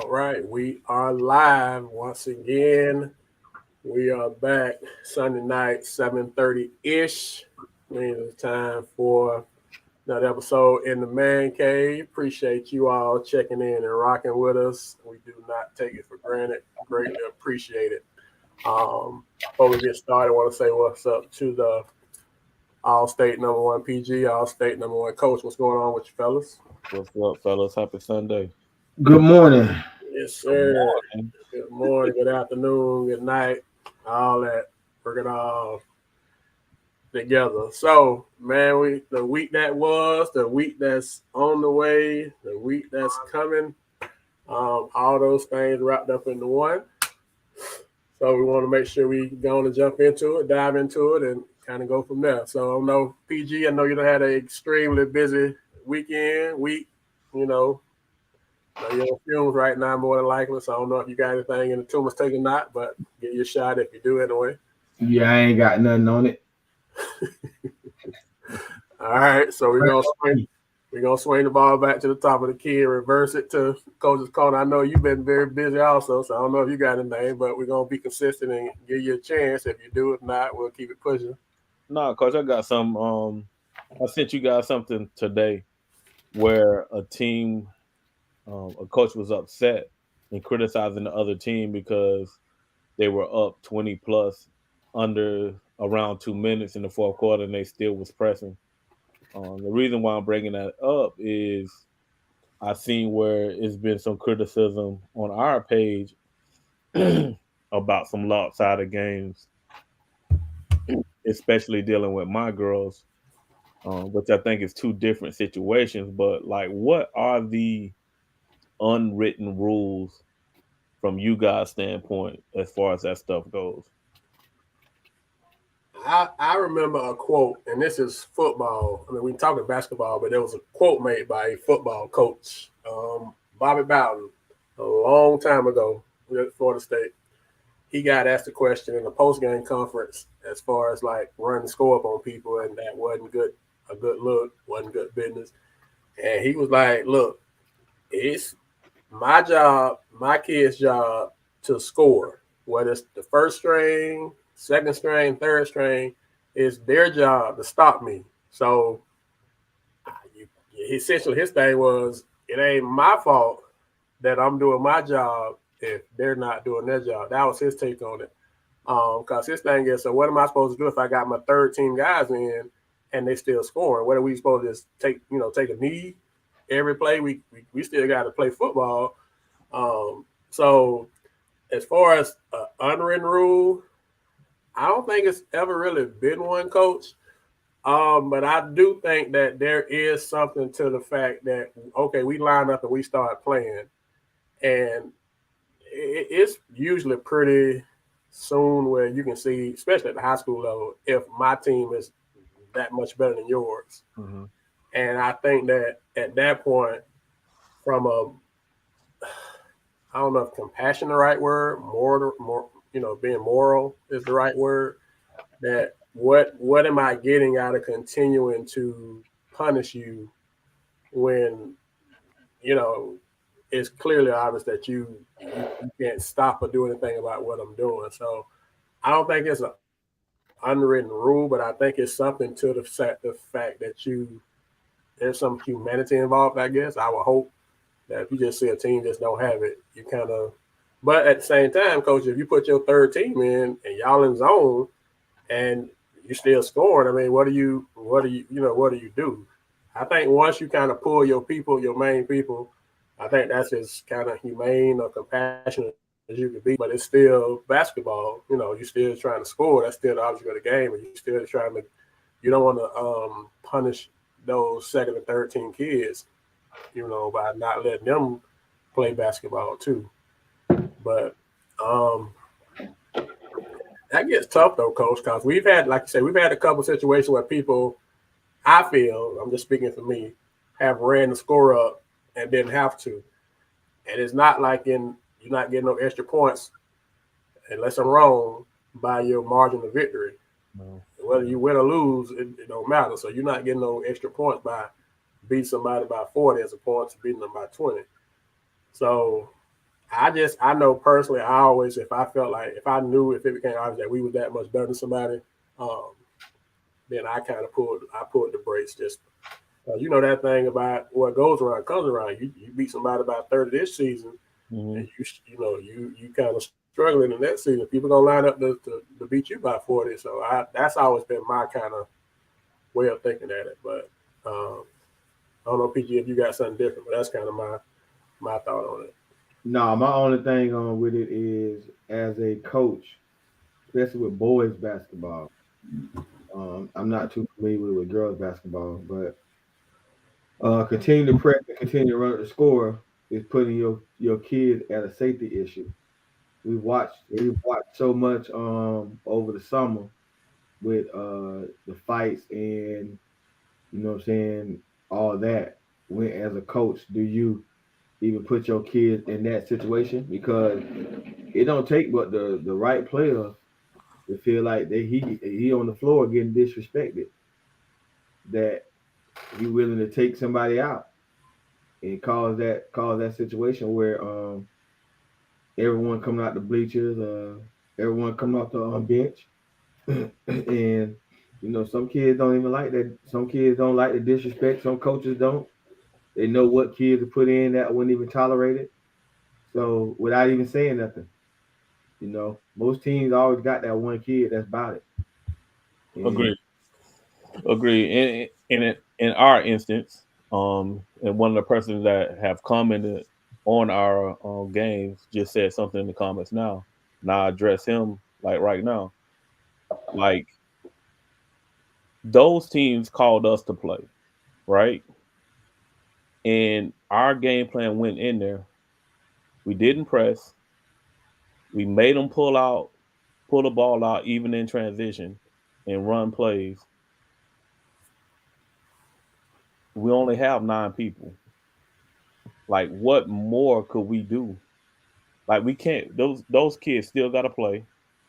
All right, we are live once again. We are back Sunday night, 7:30-ish. Means it's time for another episode in the man cave. Appreciate you all checking in and rocking with us. We do not take it for granted. Greatly appreciate it. Before we get started, I want to say what's up to the All State number one PG, All State number one coach. What's going on with you fellas? What's up, fellas? Happy Sunday. Good morning. Yes, Good sir. morning. Good morning, good afternoon, good night, all that. Bring it all together. So, man, the week that was, the week that's on the way, the week that's coming, all those things wrapped up into one. So we want to make sure we go on and jump into it, dive into it, and kind of go from there. So I know PG, I know you done had an extremely busy week. You know, you're on fumes right now, more than likely. So I don't know if you got anything in the tumors taken or not, but get your shot if you do anyway. Yeah, I ain't got nothing on it. All right, so we're gonna swing the ball back to the top of the key and reverse it to Coach's Corner. I know you've been very busy also, so I don't know if you got anything, but we're gonna be consistent and give you a chance. If you do, if not, we'll keep it pushing. No, coach, I got some. I sent you guys something today where a coach was upset and criticizing the other team because they were up 20 plus under around 2 minutes in the fourth quarter, and they still was pressing. The reason why I'm bringing that up is I seen where it's been some criticism on our page about some lopsided games, especially dealing with my girls, which I think is two different situations. But like, what are the unwritten rules from you guys' standpoint as far as that stuff goes? I remember a quote, and this is football. I mean, we talking basketball, but there was a quote made by a football coach, Bobby Bowden, a long time ago at Florida State. He got asked a question in a post game conference as far as like running score up on people, and that wasn't good. A good look, wasn't good business. And he was like, "Look, it's my job, my kid's job to score. Whether it's the first string, second string, third string, it's their job to stop me. So you, essentially his thing was, it ain't my fault that I'm doing my job if they're not doing their job. That was his take on it. Because his thing is, so what am I supposed to do if I got my third team guys in and they still scoring? What are we supposed to just take a knee every play? We still got to play football. So as far as unwritten rule, I don't think it's ever really been one, coach. But I do think that there is something to the fact that, okay, we line up and we start playing, and it's usually pretty soon where you can see, especially at the high school level, if my team is that much better than yours. Mm-hmm. And I think that at that point, from a, I don't know if compassion the right word, more, being moral is the right word. That what am I getting out of continuing to punish you when you know it's clearly obvious that you can't stop or do anything about what I'm doing. So I don't think it's an unwritten rule, but I think it's something to the fact that there's some humanity involved. I guess I would hope that if you just see a team just don't have it, you kind of. But at the same time, coach, if you put your third team in and y'all in zone and you still scoring, I mean, what do you do? I think once you kind of pull your people, your main people, I think that's as kind of humane or compassionate as you can be. But it's still basketball. You're still trying to score. That's still the object of the game, and you're still trying to. You don't want to punish those second and third team kids, by not letting them play basketball too. But that gets tough though, coach, because we've had, like you said, we've had a couple situations where people, I feel, I'm just speaking for me, have ran the score up and didn't have to. And it's not like you're not getting no extra points, unless I'm wrong, by your margin of victory. No. Whether you win or lose, it don't matter. So you're not getting no extra points by beating somebody by 40 as opposed to beating them by 20. So I know personally, I always, if I felt like, if I knew if it became obvious that we was that much better than somebody, um, then I pulled the brakes. Just you know that thing about what goes around comes around. You beat somebody by 30 this season, Mm-hmm. and you kind of struggling in that season. People gonna line up to beat you by 40. So that's always been my kind of way of thinking at it. But I don't know, PG, if you got something different, but that's kind of my thought on it. No, my only thing on with it is as a coach, especially with boys basketball. I'm not too familiar with girls basketball, but continue to press and continue to run the score is putting your kids at a safety issue. We've watched so much over the summer with the fights and what I'm saying, all that. When as a coach, do you even put your kids in that situation? Because it don't take but the right player to feel like that he on the floor getting disrespected, that he willing to take somebody out and cause that situation where everyone coming out the bleachers, everyone coming off the bench, and some kids don't even like that. Some kids don't like the disrespect. Some coaches don't. They know what kids to put in that wouldn't even tolerate it. So without even saying nothing, most teams always got that one kid that's about it. And Agree. Agree. In our instance, and one of the persons that have commented on our games just said something in the comments now. Now I address him like right now. Like those teams called us to play, right? And our game plan went in there. We didn't press. We made them pull the ball out even in transition and run plays. We only have 9 people. Like what more could we do? Like we can't. Those kids still got to play.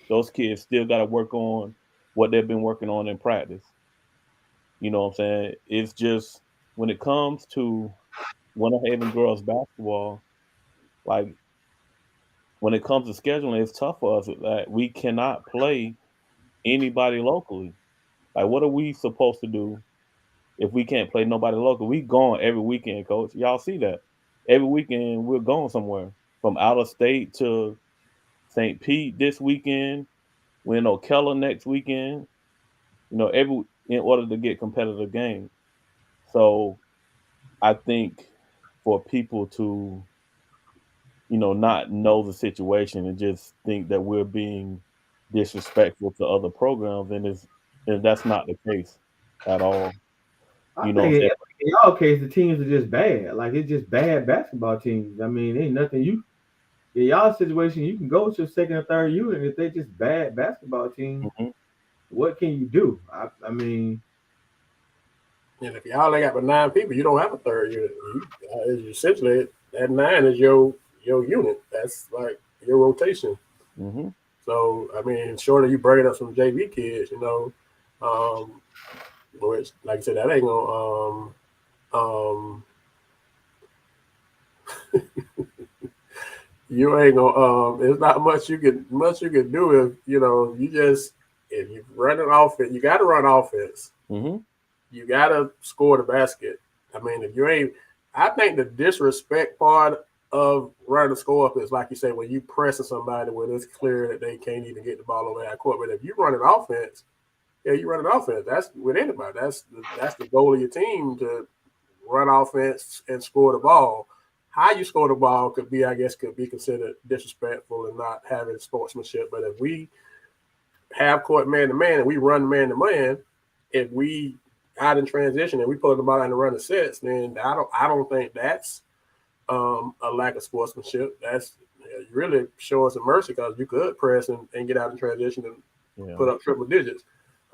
Those kids still got to work on what they've been working on in practice. You know what I'm saying? It's just when it comes to Winter Haven girls basketball, like when it comes to scheduling, it's tough for us that we cannot play anybody locally. Like, what are we supposed to do if we can't play nobody local? We gone every weekend, coach. Y'all see that? Every weekend we're going somewhere from out of state to St. Pete this weekend. We're in Ocala next weekend. Every in order to get competitive games. So I think for people to not know the situation and just think that we're being disrespectful to other programs, and that's not the case at all. I You know think what I'm saying? in y'all case the teams are just bad. Like it's just bad basketball teams. I mean, ain't nothing you in y'all situation. You can go to a second or third unit if they just bad basketball teams. Hmm. What can you do? I mean, And if y'all ain't got but 9 people, you don't have a third unit. Essentially that 9 is your unit. That's like your rotation. Hmm. So I mean, short of you bringing up some JV kids, um, which like I said, that ain't gonna you ain't gonna there's not much you can do if you just if you run an offense, you gotta run offense. Hmm. You gotta score the basket. I mean, if you ain't I think the disrespect part of running the score up is like you say, when you pressing somebody when it's clear that they can't even get the ball over that court. But if you run an offense, yeah, you run an offense. That's with anybody. That's the goal of your team, to run offense and score the ball. How you score the ball could be considered disrespectful and not having sportsmanship. But if we have court man to man and we run man to man, if we out in transition and we pull the ball out and run the sets, then I don't think that's a lack of sportsmanship. That's really showing some mercy, because you could press and get out in transition and Yeah. put up triple digits.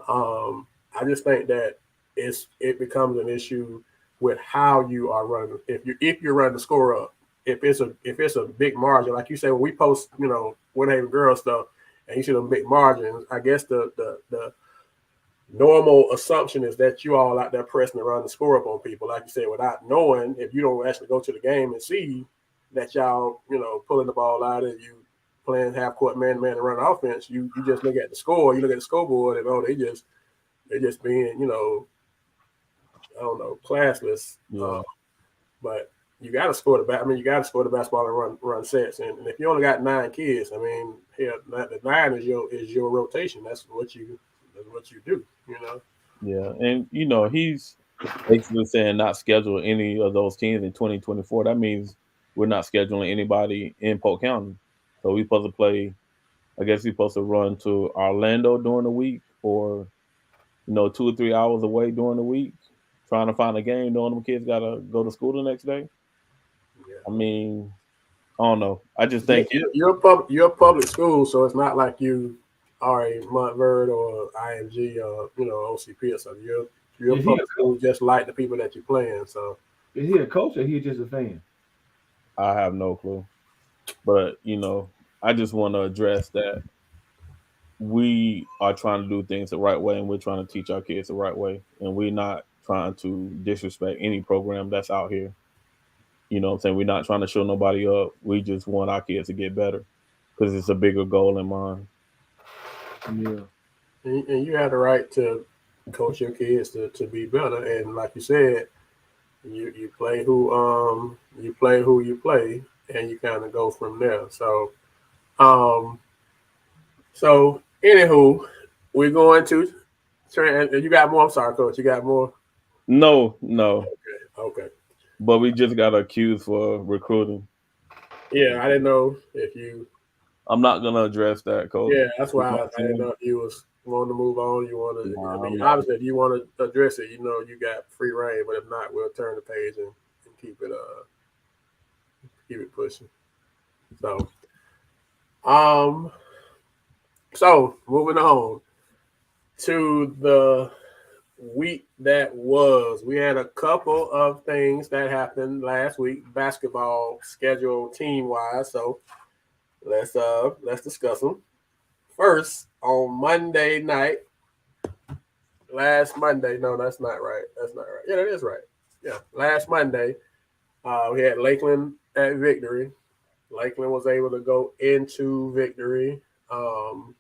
I just think that it becomes an issue with how you are running. If you're running the score up, if it's a big margin, like you say, when we post, Winhaven girl stuff, and you see them big margins, I guess the normal assumption is that you all out there pressing around the score up on people, like you said, without knowing, if you don't actually go to the game and see, that y'all, pulling the ball out and you playing half court man to man and run offense, you just look at the score, you look at the scoreboard, and they just being, I don't know, classless. Yeah. But you got to score the bat. I mean, you got to score the basketball and run sets. And if you only got 9 kids, I mean, hell, the 9 is your rotation. That's what you do. Yeah. And he's basically saying not schedule any of those teams in 2024. That means we're not scheduling anybody in Polk County. So we're supposed to play. I guess we're supposed to run to Orlando during the week, or 2 or 3 hours away during the week, trying to find a game, knowing them kids gotta go to school the next day. Yeah. I mean, I don't know. I just You're, think you're a public school, so it's not like you are a Montverde or IMG or OCP or something. You're a Is he public school just like the people that you're playing. So is he a coach or he just a fan? I have no clue. But I just want to address that we are trying to do things the right way, and we're trying to teach our kids the right way, and we're not trying to disrespect any program that's out here. You know what I'm saying? We're not trying to show nobody up. We just want our kids to get better because it's a bigger goal in mind. Yeah. and you have the right to coach your kids to be better. And like you said, you play who you play, and you kind of go from there. Um, so anywho, we're going to you got more. I'm sorry, coach. You got more. No, Okay. but we just got accused for recruiting. Yeah, I didn't know if you. I'm not gonna address that, coach. Yeah, that's You why know I what I'm didn't saying? know if you was wanting to move on. You want to. I Nah, I'm mean, not. obviously, if you want to address it, you got free reign. But if not, we'll turn the page and keep it pushing. So, um, moving on to the week that was. We had a couple of things that happened last week, basketball schedule team wise. So let's discuss them. First, on Monday night, last Monday. No, that's not right. That's not right. Yeah, that is right. Yeah, last Monday, we had Lakeland at Victory. Lakeland was able to go into Victory. Um,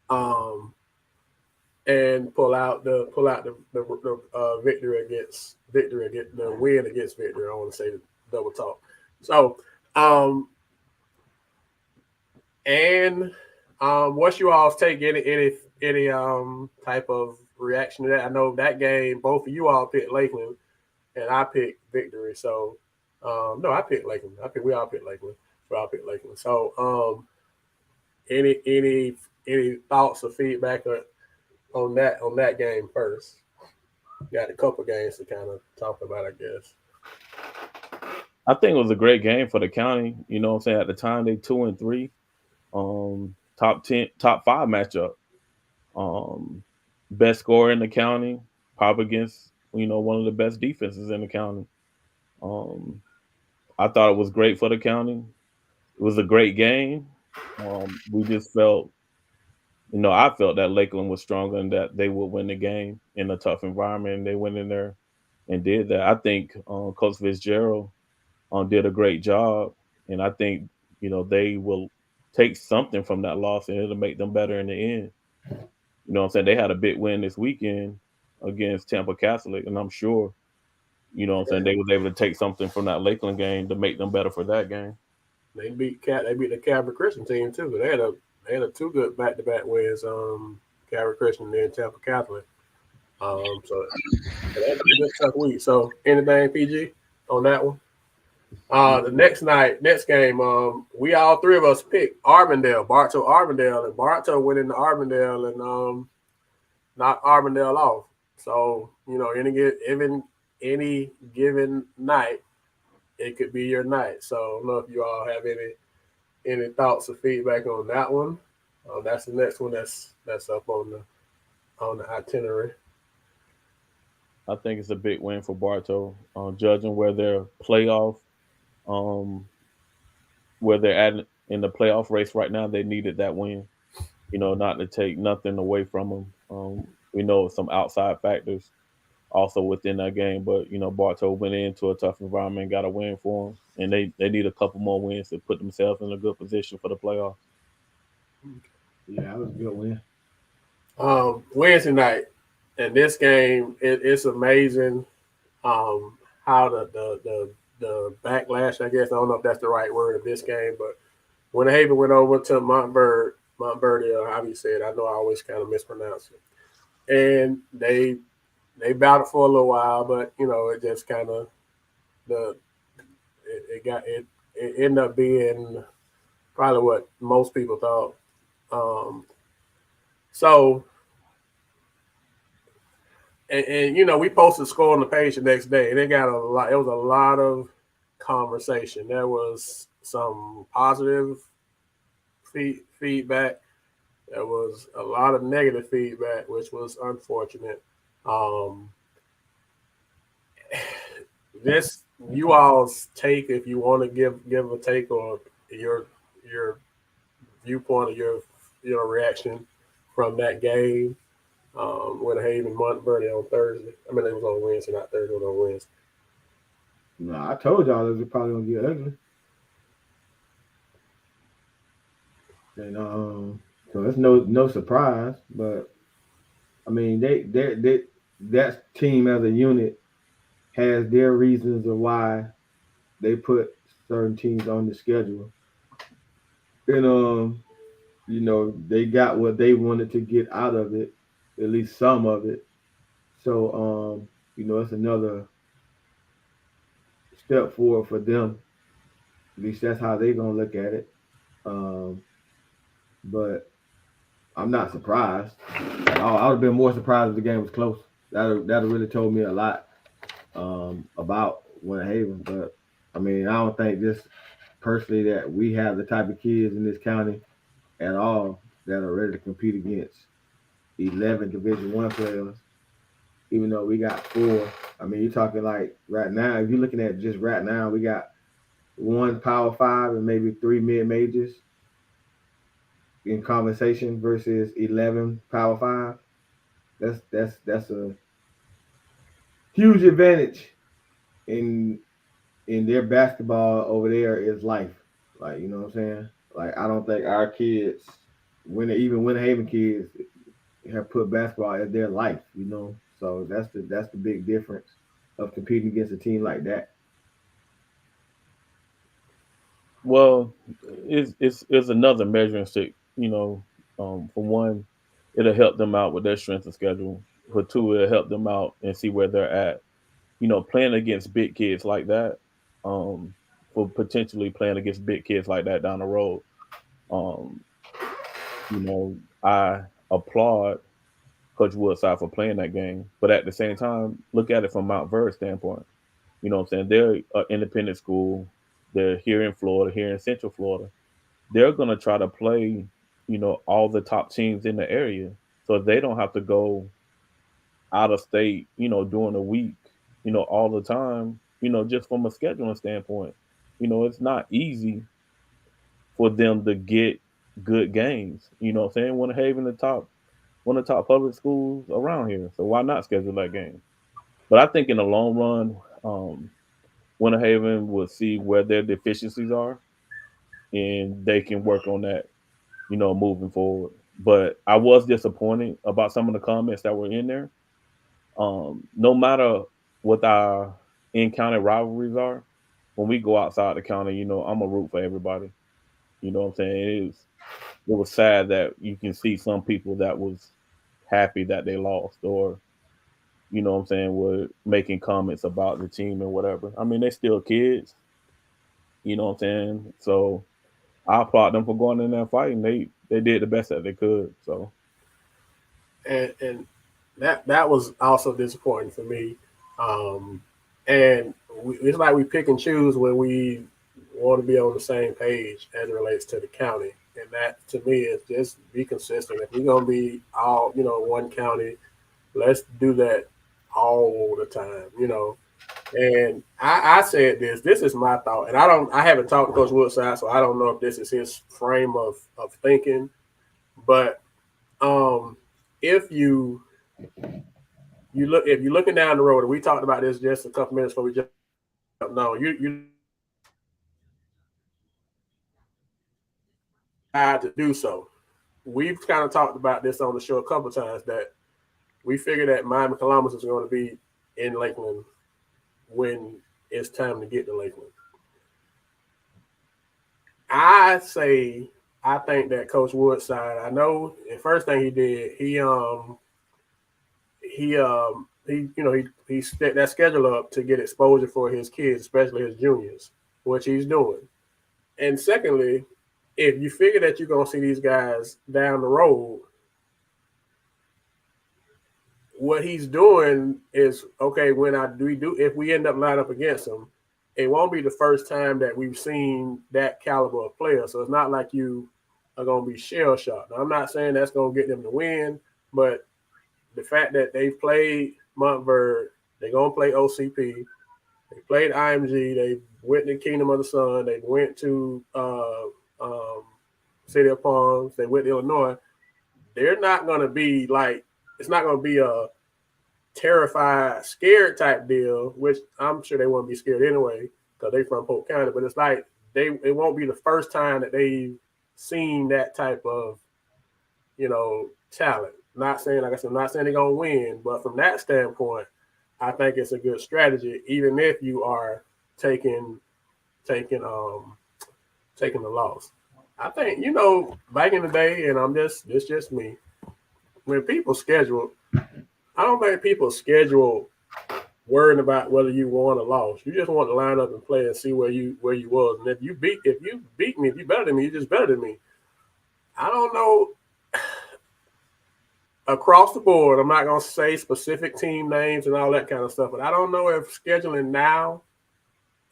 um, and pull out the victory against the win against Victory. I want to say the double talk. So, um, and what's you all's take? Any type of reaction to that? I know that game, both of you all picked Lakeland, and I picked Victory. So, no, I picked Lakeland. We all picked Lakeland. We all picked Lakeland. So, any thoughts or feedback on that game first? Got a couple games to kind of talk about, I guess. I think it was a great game for the county. You know what I'm saying? At the time, they 2-3, top 10, top 5 matchup. Um, Best scorer in the county, probably against one of the best defenses in the county. Um, I thought it was great for the county. It was a great game. We just felt, I felt that Lakeland was stronger and that they would win the game in a tough environment. And they went in there and did that. I think Coach Fitzgerald did a great job, and I think they will take something from that loss and it'll make them better in the end. You know what I'm saying? They had a big win this weekend against Tampa Catholic, and I'm sure, what I'm saying, they was able to take something from that Lakeland game to make them better for that game. They beat the Calvary Christian team too. They had a two good back to back wins. Calvary Christian and then Tampa Catholic. So that's a good tough week. So anything PG on that one? The next game, we all three of us picked Bartow Arbondale, and Bartow went into Arbondale and knocked Arbondale off. So any given night, it could be your night. So I don't know if you all have any thoughts or feedback on that one. That's the next one that's up on the itinerary. I think it's a big win for Bartow, judging um, where they're at in the playoff race right now. They needed that win, not to take nothing away from them. We know some outside factors, also within that game. But Bartow went into a tough environment, got a win for them, and they need a couple more wins to put themselves in a good position for the playoffs. Yeah, that was a good win. Wednesday night, and this game, it's amazing how the backlash, I guess, I don't know if that's the right word of this game, but when Haven went over to Montverde, or how you say it, I know I always kind of mispronounce it, and they battled for a little while, but it just kind of the it ended up being probably what most people thought. Um, so we posted the score on the page the next day, and it got a lot. It was a lot of conversation. There was some positive feedback. There was a lot of negative feedback, which was unfortunate. Um, this you all's take, if you want to give a take, or your viewpoint, or your reaction from that game. With Haven Montverde on Thursday. I mean, it was on Wednesday, not Thursday. It was on Wednesday. No, I told y'all it was probably gonna get ugly. And so it's no surprise. But I mean, they that team as a unit has their reasons of why they put certain teams on the schedule. And they got what they wanted to get out of it, at least some of it. So it's another step forward for them. At least that's how they're gonna look at it. Um, but I'm not surprised. I would have been more surprised if the game was close. That really told me a lot about Winter Haven. But I mean, I don't think just personally that we have the type of kids in this county at all that are ready to compete against 11 Division I players. Even though we got 4, I mean, you're talking like right now. If you're looking at just right now, we got 1 Power 5 and maybe 3 mid majors in conversation versus 11 Power 5. That's a huge advantage in their basketball over there is life. Like, you know what I'm saying? Like, I don't think our kids, even Winter Haven kids, have put basketball as their life. So that's the big difference of competing against a team like that. Well, it's another measuring stick. For one, it'll help them out with their strength of schedule. For two, it'll help them out and see where they're at. Playing against big kids like that, um, for potentially playing against big kids like that down the road. Um, I applaud Coach Woodside for playing that game, but at the same time, look at it from Mount Ver's standpoint. You know what I'm saying? They're an independent school. They're here in Florida, here in Central Florida. They're gonna try to play, all the top teams in the area, so they don't have to go out of state, during the week, all the time, just from a scheduling standpoint. It's not easy for them to get good games. You know what I'm saying? Want to Haven one of the top public schools around here. So why not schedule that game? But I think in the long run, Winter Haven will see where their deficiencies are, and they can work on that, moving forward. But I was disappointed about some of the comments that were in there. No matter what our in-county rivalries are, when we go outside the county, I'm a root for everybody. You know what I'm saying? It was sad that you can see some people that was happy that they lost, or what I'm saying, were making comments about the team and whatever. I mean, they're still kids, what I'm saying? So I applaud them for going in there and fighting. They did the best that they could. So And that was also disappointing for me. Um, and it's like we pick and choose when we want to be on the same page as it relates to the county. And that to me is just be consistent. If we're gonna be all one county, let's do that all the time. And I said this. This is my thought, and I haven't talked to Coach Woodside, so I don't know if this is his frame of thinking. But if you if you're looking down the road, and we talked about this just a couple minutes before we jumped. No, you had to do so. We've kind of talked about this on the show a couple times that we figure that Miami Columbus is going to be in Lakeland when it's time to get to Lakeland. I think that Coach Woodside. I know the first thing he did, he set that schedule up to get exposure for his kids, especially his juniors, which he's doing. And secondly, if you figure that you're gonna see these guys down the road, what he's doing is okay. If we end up lining up against them, it won't be the first time that we've seen that caliber of player. So it's not like you are gonna be shell shocked. I'm not saying that's gonna get them to win, but the fact that they've played Montverde, they're gonna play OCP. They played IMG. They went to Kingdom of the Sun. They went to City of Palms. They went to Illinois. They're not going to be like, it's not going to be a terrified, scared type deal, which I'm sure they won't be scared anyway because they're from Polk County. But it's like it won't be the first time that they've seen that type of, talent. Not saying, like I said, I'm not saying they're going to win, but from that standpoint, I think it's a good strategy, even if you are taking the loss. I think, back in the day, and it's just me, when people schedule, I don't think people schedule worrying about whether you won or lost. You just want to line up and play and see where you was. And if you beat me, if you're better than me, you're just better than me. I don't know. Across the board, I'm not going to say specific team names and all that kind of stuff, but I don't know if scheduling now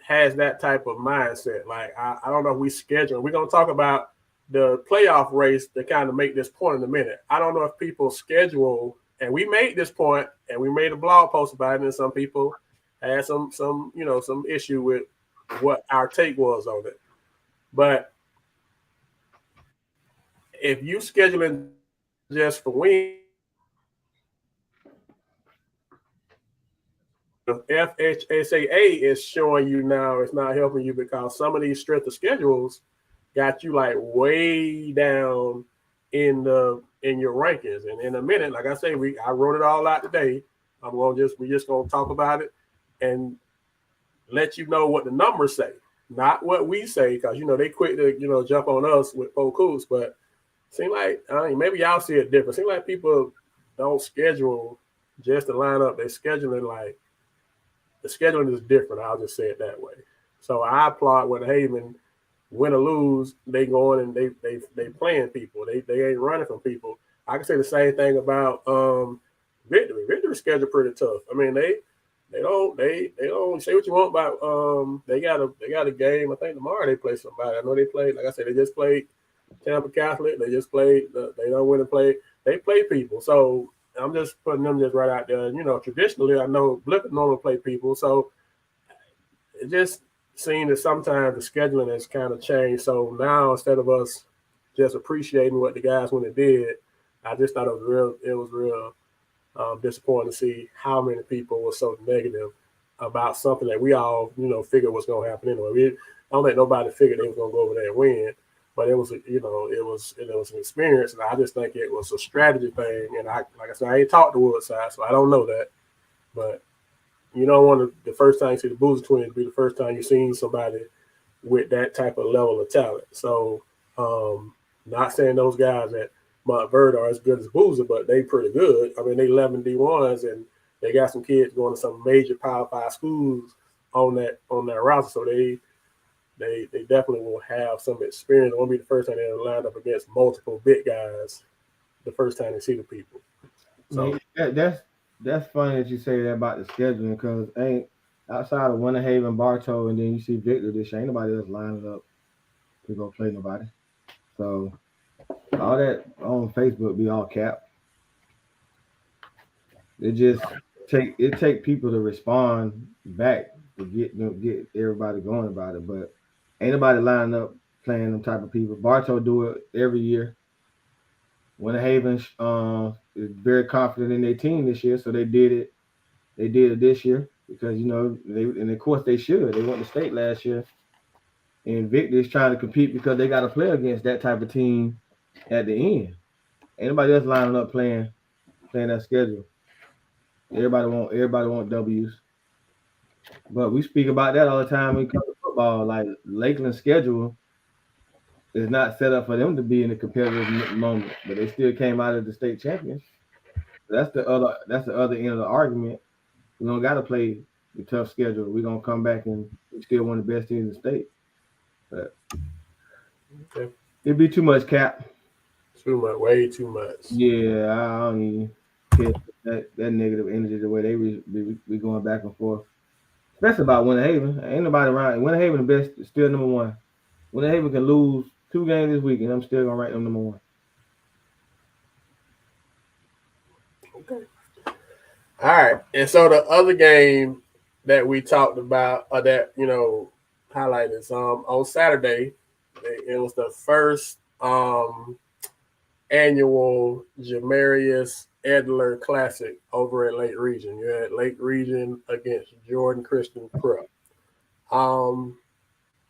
has that type of mindset. Like, I don't know if we schedule. We're going to talk about the playoff race to kind of make this point in a minute. I don't know if people schedule, and we made this point, and we made a blog post about it, and some people had some issue with what our take was on it. But if you scheduling just for wins, FHSAA is showing you now it's not helping you because some of these strength of schedules got you like way down in your rankings. And in a minute, like I say, I wrote it all out today. We're just gonna talk about it and let you know what the numbers say, not what we say, because they quick to jump on us with Polk, but seem like maybe y'all see it different. Seem like people don't schedule just to line up. They're scheduling like. The scheduling is different. I'll just say it that way. So I applaud when Haven, win or lose, they going and they playing people. They ain't running from people. I can say the same thing about Victory. Victory's schedule pretty tough. I mean they don't say what you want about they got a game. I think tomorrow they play somebody. I know they played. Like I said, they just played Tampa Catholic. They just played. They don't win and play. They play people. So. I'm just putting them just right out there. Traditionally, I know Blippert normally play people, so it just seems that sometimes the scheduling has kind of changed. So now instead of us just appreciating what the guys when it did, I just thought it was real disappointing to see how many people were so negative about something that we all figured was going to happen anyway. I don't think nobody figured they was going to go over there and win. But it was an experience, and I just think it was a strategy thing. And like I said, I ain't talked to Woodside, so I don't know that. But you don't want the first time you see the Boozer Twins be the first time you've seen somebody with that type of level of talent. So, not saying those guys at Montverde are as good as Boozer, but they pretty good. I mean, they 11 D1s, and they got some kids going to some major Power 5 schools on that roster. So they definitely will have some experience. It won't be the first time they're lined up against multiple big guys the first time they see the people. So that's funny that you say that about the scheduling, because ain't outside of Winter Haven, Bartow, and then you see Victor, this ain't nobody else lining up to go play nobody. So all that on Facebook be all cap. It just take people to respond back to get everybody going about it, but ain't nobody lining up playing them type of people. Bartow do it every year. Winter Haven is very confident in their team this year, so they did it. They did it this year because and of course they should. They went to state last year, and Victor is trying to compete because they got to play against that type of team at the end. Ain't nobody else lining up playing that schedule. Everybody want W's. But we speak about that all the time when it comes to football. Like Lakeland's schedule is not set up for them to be in a competitive moment, but they still came out of the state champions. That's the other end of the argument. We don't got to play the tough schedule. We're gonna come back and we still one of the best teams in the state. But Okay. it'd be too much cap. Too much, way too much. Yeah, I don't even care that negative energy the way they be going back and forth. Especially about Winter Haven. Ain't nobody around. Winter Haven the best, still number one. Winter Haven can lose 2 games this week, and I'm still gonna rank them number one. Okay. All right. And so the other game that we talked about, or that highlighted, is on Saturday. It was the first annual Jamarius Edler Classic over at Lake Region. You had Lake Region against Jordan Christian Prep.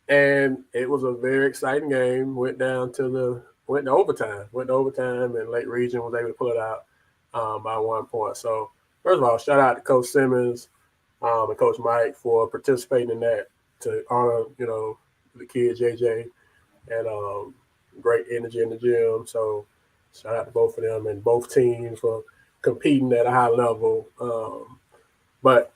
And it was a very exciting game. Went to overtime, and Lake Region was able to pull it out by 1 point. So first of all, shout out to Coach Simmons and Coach Mike for participating in that to honor the kid JJ, and great energy in the gym. So shout out to both of them and both teams for competing at a high level. But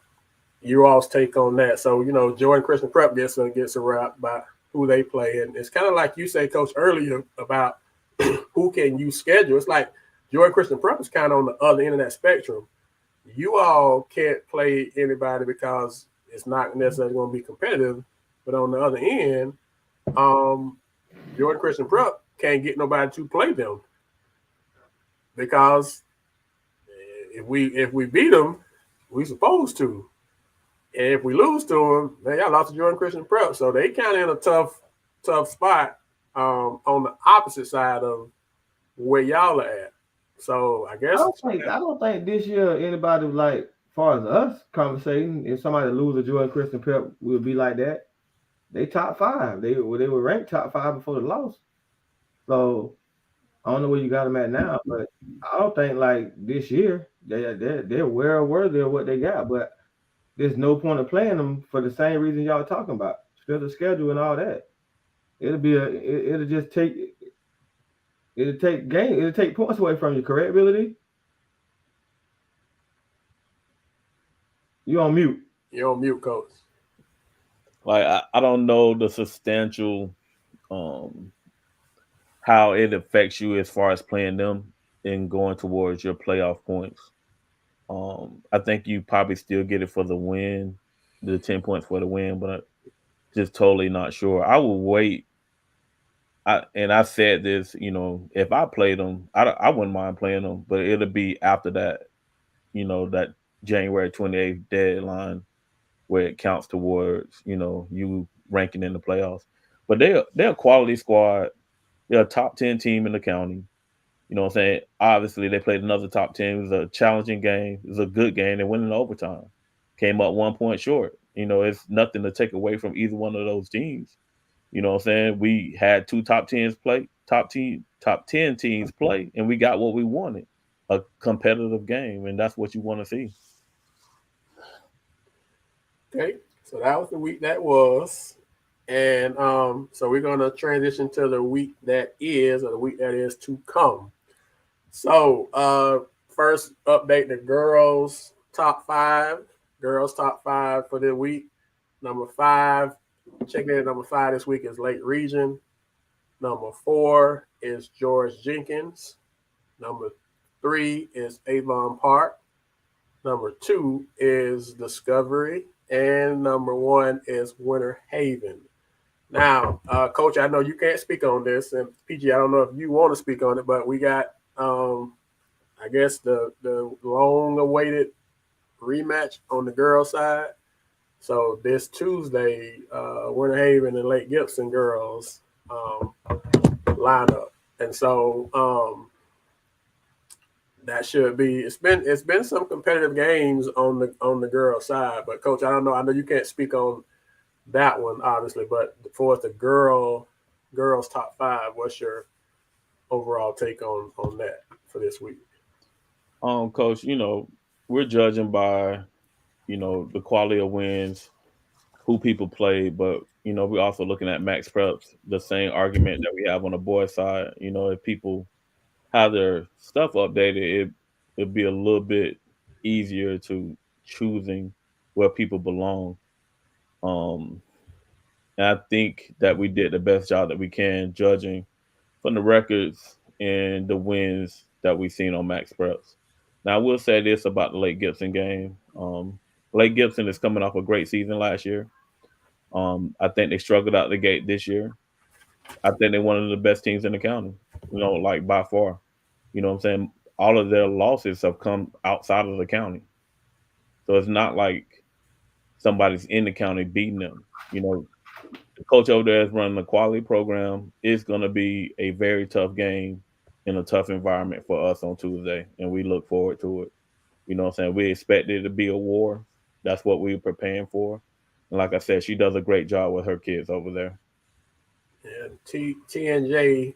you all's take on that. So, Jordan Christian Prep gets a wrap by who they play. And it's kind of like you said, Coach, earlier about who can you schedule. It's like Jordan Christian Prep is kind of on the other end of that spectrum. You all can't play anybody because it's not necessarily going to be competitive. But on the other end, Jordan Christian Prep can't get nobody to play them because if we beat them, we supposed to. And if we lose to them, man, y'all lost to Jordan Christian Prep. So they kind of in a tough spot on the opposite side of where y'all are at. So I guess I don't think this year anybody like, as far as us conversating, if somebody lose a Jordan Christian Prep would be like that. They top 5. They were ranked top 5 before the loss. So I don't know where you got them at now, but I don't think like this year they're well worthy of what they got. But there's no point of playing them for the same reason y'all talking about. Still the schedule and all that. It'll just take points away from you, correct, Billy? You on mute. You're on mute, Coach. Like I don't know the substantial how it affects you as far as playing them and going towards your playoff points. I think you probably still get it for the win, the 10 points for the win, but I'm just totally not sure. I will wait. I said this, if I played them, I wouldn't mind playing them, but it'll be after that, that January 28th deadline where it counts towards, you ranking in the playoffs. But they're a quality squad. They're a top 10 team in the county. You know what I'm saying? Obviously, they played another top 10. It was a challenging game. It was a good game. They went in overtime. Came up 1 point short. It's nothing to take away from either one of those teams. You know what I'm saying? We had 2 top 10 top 10 teams play, and we got what we wanted, a competitive game, and that's what you want to see. Okay, so that was the week that was. And so we're going to transition to the week that is, or the week that is to come. So first update the girls' top 5. Girls' top 5 for the week. Number 5, checking in at number 5 this week is Lake Region. Number 4 is George Jenkins. Number 3 is Avon Park. Number 2 is Discovery. And number 1 is Winter Haven. Now, Coach, I know you can't speak on this, and PG, I don't know if you want to speak on it, but we got, I guess, the long-awaited rematch on the girls' side. So this Tuesday, Winter Haven and Lake Gibson girls line up. And so that should be. It's been some competitive games on the girl side, but coach, I don't know. I know you can't speak on that one obviously, but for the girls top five, what's your overall take on that for this week? Coach, we're judging by, the quality of wins, who people play, but we're also looking at max preps, the same argument that we have on the boys side. If people have their stuff updated, it'd be a little bit easier to choosing where people belong. Um, and I think that we did the best job that we can judging from the records and the wins that we've seen on Max Preps. Now, I will say this about the Lake Gibson game. Lake Gibson is coming off a great season last year. I think they struggled out the gate this year. I think they're one of the best teams in the county, like by far. You know what I'm saying? All of their losses have come outside of the county. So it's not like somebody's in the county beating them. The coach over there is running a quality program. It's going to be a very tough game in a tough environment for us on Tuesday, and we look forward to it. You know what I'm saying? We expect it to be a war. That's what we're preparing for. And like I said, she does a great job with her kids over there. And TNJ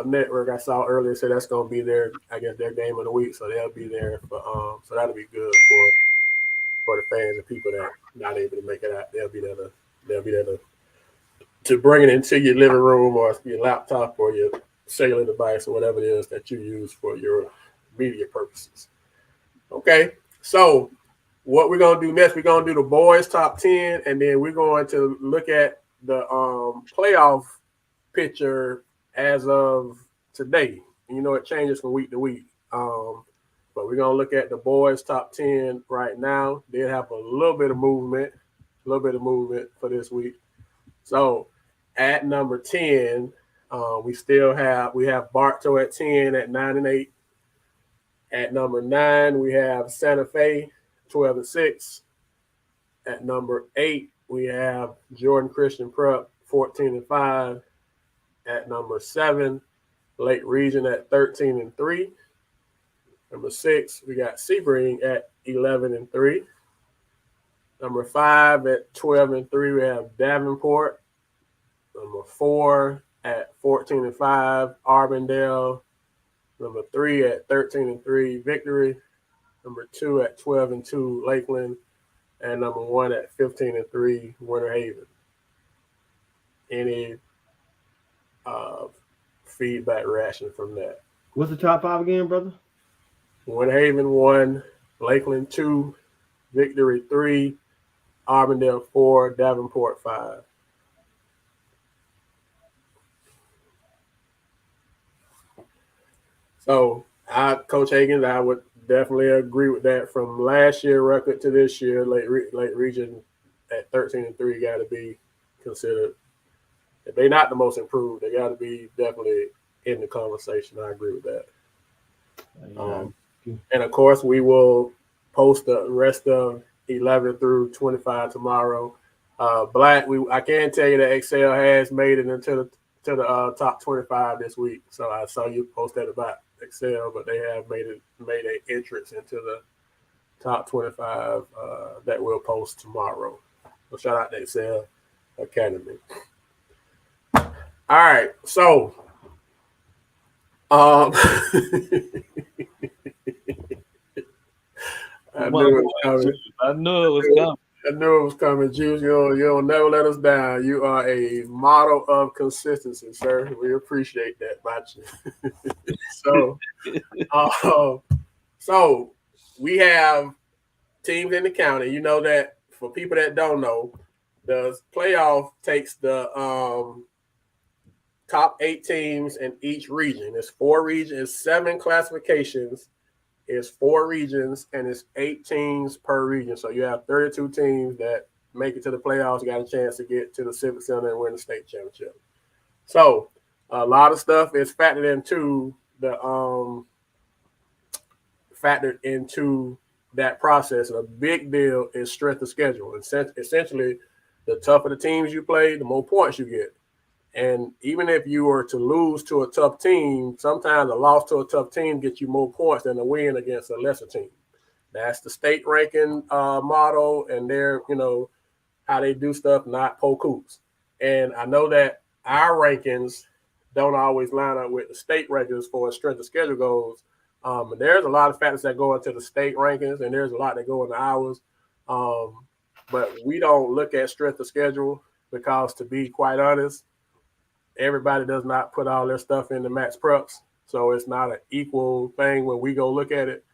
network I saw earlier said that's going to be their, I guess, their game of the week, so they'll be there for so that'll be good for the fans and people that not able to make it out. They'll be there to bring it into your living room or your laptop or your cellular device or whatever it is that you use for your media purposes. Okay, so what we're gonna do next? We're gonna do the boys top 10, and then we're going to look at the playoff picture as of today. It changes from week to week. But we're gonna look at the boys top 10 right now. They have a little bit of movement for this week. So at number 10, we have Bartow at 10 at 9-8. At number 9, we have Santa Fe 12-6. At number 8, we have Jordan Christian Prep 14-5. At number 7, Lake Region at 13-3. Number 6, we got Sebring at 11-3. Number 5 at 12-3, we have Davenport. Number 4 at 14-5, Arbandale. Number 3 at 13-3, Victory. Number 2 at 12-2, Lakeland. And number 1 at 15-3, Winter Haven. Any feedback reaction from that? What's the top 5 again, brother? Winter Haven 1, Lakeland 2, Victory 3, Arbandale 4, Davenport 5. So, Coach Hagan, I would definitely agree with that. From last year record to this year, Lake Region at 13-3 got to be considered. If they're not the most improved, they got to be definitely in the conversation. I agree with that. And of course, we will post the rest of 11 through 25 tomorrow. Black, I can tell you that Excel has made it into the top 25 this week. So I saw you post that about Excel, but they have made an entrance into the top 25 that we'll post tomorrow. So shout out to Excel Academy. All right, so I knew it was coming. Juice, you'll never let us down. You are a model of consistency, sir. We appreciate that about you. So we have teams in the county. You know that for people that don't know, the playoff takes the top 8 teams in each region. It's 4 regions, 7 classifications. It's 4 regions, and it's 8 teams per region. So you have 32 teams that make it to the playoffs, got a chance to get to the Civic Center and win the state championship. So a lot of stuff is factored into that process. And a big deal is strength of schedule. Essentially, the tougher the teams you play, the more points you get. And even if you were to lose to a tough team, sometimes a loss to a tough team gets you more points than a win against a lesser team. That's the state ranking model, and they're how they do stuff, not Polk hoops. And I know that our rankings don't always line up with the state rankings for strength of schedule goals. There's a lot of factors that go into the state rankings, and there's a lot that go into ours. Um, but we don't look at strength of schedule because, to be quite honest, everybody does not put all their stuff in the max preps. So it's not an equal thing when we go look at it.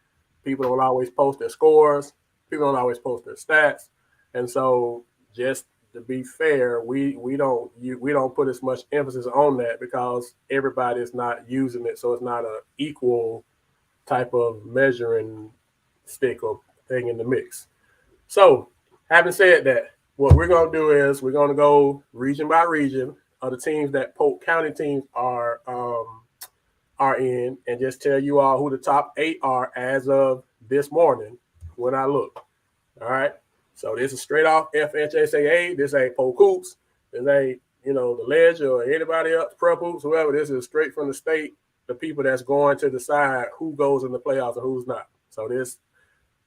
People don't always post their scores. People don't always post their stats. And so just to be fair, we don't put as much emphasis on that because everybody is not using it. So it's not an equal type of measuring stick or thing in the mix. So having said that, what we're going to do is we're going to go region by region of the teams that Polk County teams are in, and just tell you all who the top 8 are as of this morning when I look. All right. So this is straight off FHSAA. This ain't Polk Hoops. This ain't the Ledger or anybody else, Prep Hoops, whoever. This is straight from the state. The people that's going to decide who goes in the playoffs and who's not. So this,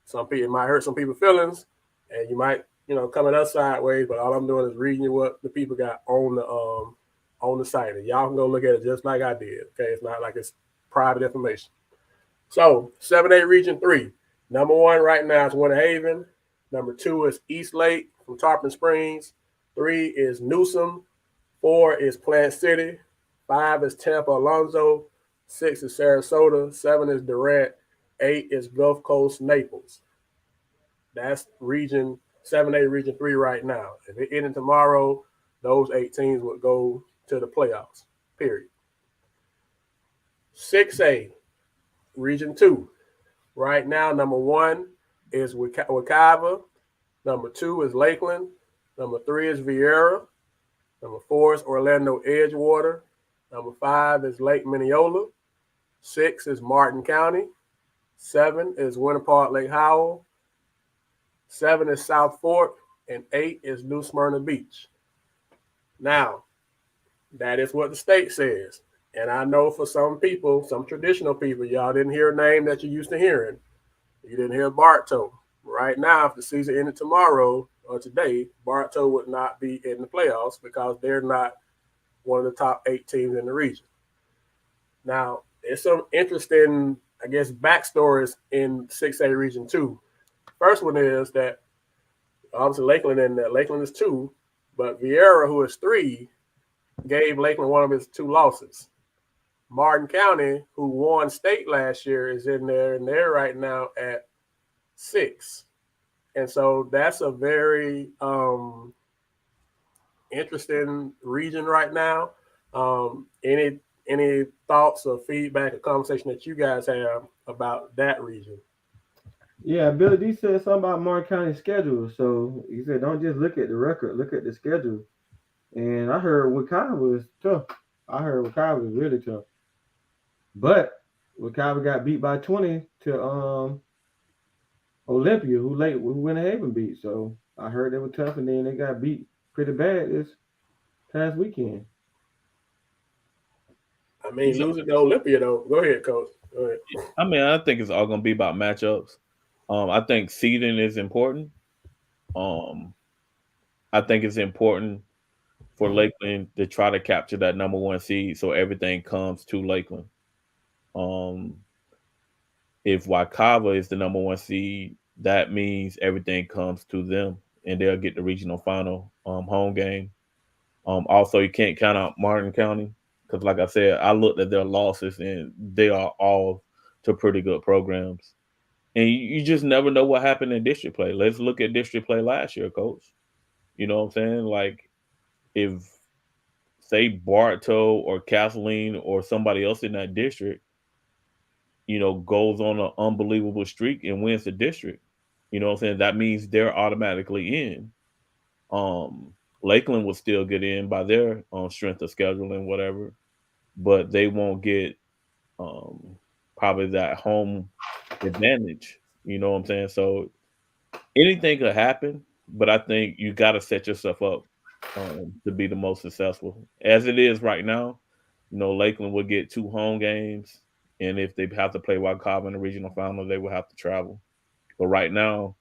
some people, it might hurt some people's feelings, and you might come at us sideways. But all I'm doing is reading you what the people got on the site, and y'all can go look at it just like I did. Okay, it's not like it's private information. So 7A Region 3, number 1 right now is Winter Haven. Number 2 is East Lake from Tarpon Springs. 3 is Newsom. 4 is Plant City. 5 is Tampa Alonzo. 6 is Sarasota. 7 is Durant. 8 is Gulf Coast Naples. That's Region 7A Region 3 right now. If it ended tomorrow, those 8 teams would go to the playoffs, period. 6A Region 2. Right now, number 1 is Wekiva. Number 2 is Lakeland. Number 3 is Vieira. Number 4 is Orlando Edgewater. Number 5 is Lake Minneola. 6 is Martin County. 7 is Winter Park Lake Howell. 7 is South Fork. And 8 is New Smyrna Beach. Now, that is what the state says. And I know for some people, some traditional people, y'all didn't hear a name that you're used to hearing. You didn't hear Bartow. Right now, if the season ended tomorrow or today, Bartow would not be in the playoffs because they're not one of the top 8 teams in the region. Now, there's some interesting, I guess, backstories in 6A Region 2. First one is that obviously Lakeland in that. Lakeland is 2, but Vieira, who is 3, gave Lakeland one of his 2 losses. Martin County, who won state last year, is in there, and they're right now at 6. And so that's a very interesting region right now. Any thoughts or feedback or conversation that you guys have about that region? Yeah, Billy D said something about Martin County's schedule. So he said, don't just look at the record, look at the schedule. And I heard Wekiva was tough. I heard Wekiva was really tough. But Wekiva got beat by 20 to Olympia, who Winter Haven beat. So I heard they were tough, and then they got beat pretty bad this past weekend. I mean, losing to Olympia, though. Go ahead, Coach. Go ahead. I mean, I think it's all going to be about matchups. I think seeding is important. I think it's important for Lakeland to try to capture that number 1 seed so everything comes to Lakeland. If Wekiva is the number 1 seed, that means everything comes to them, and they'll get the regional final home game. Also, you can't count out Martin County because, like I said, I looked at their losses, and they are all to pretty good programs. And you just never know what happened in district play. Let's look at district play last year, Coach. You know what I'm saying? Like, if, say, Bartow or Kathleen or somebody else in that district, goes on an unbelievable streak and wins the district, you know what I'm saying? That means they're automatically in. Lakeland will still get in by their strength of schedule and whatever, but they won't get probably that home advantage. You know what I'm saying? So anything could happen, but I think you got to set yourself up to be the most successful. As it is right now, Lakeland will get 2 home games, and if they have to play White Cobb in the regional final, they will have to travel. But right now,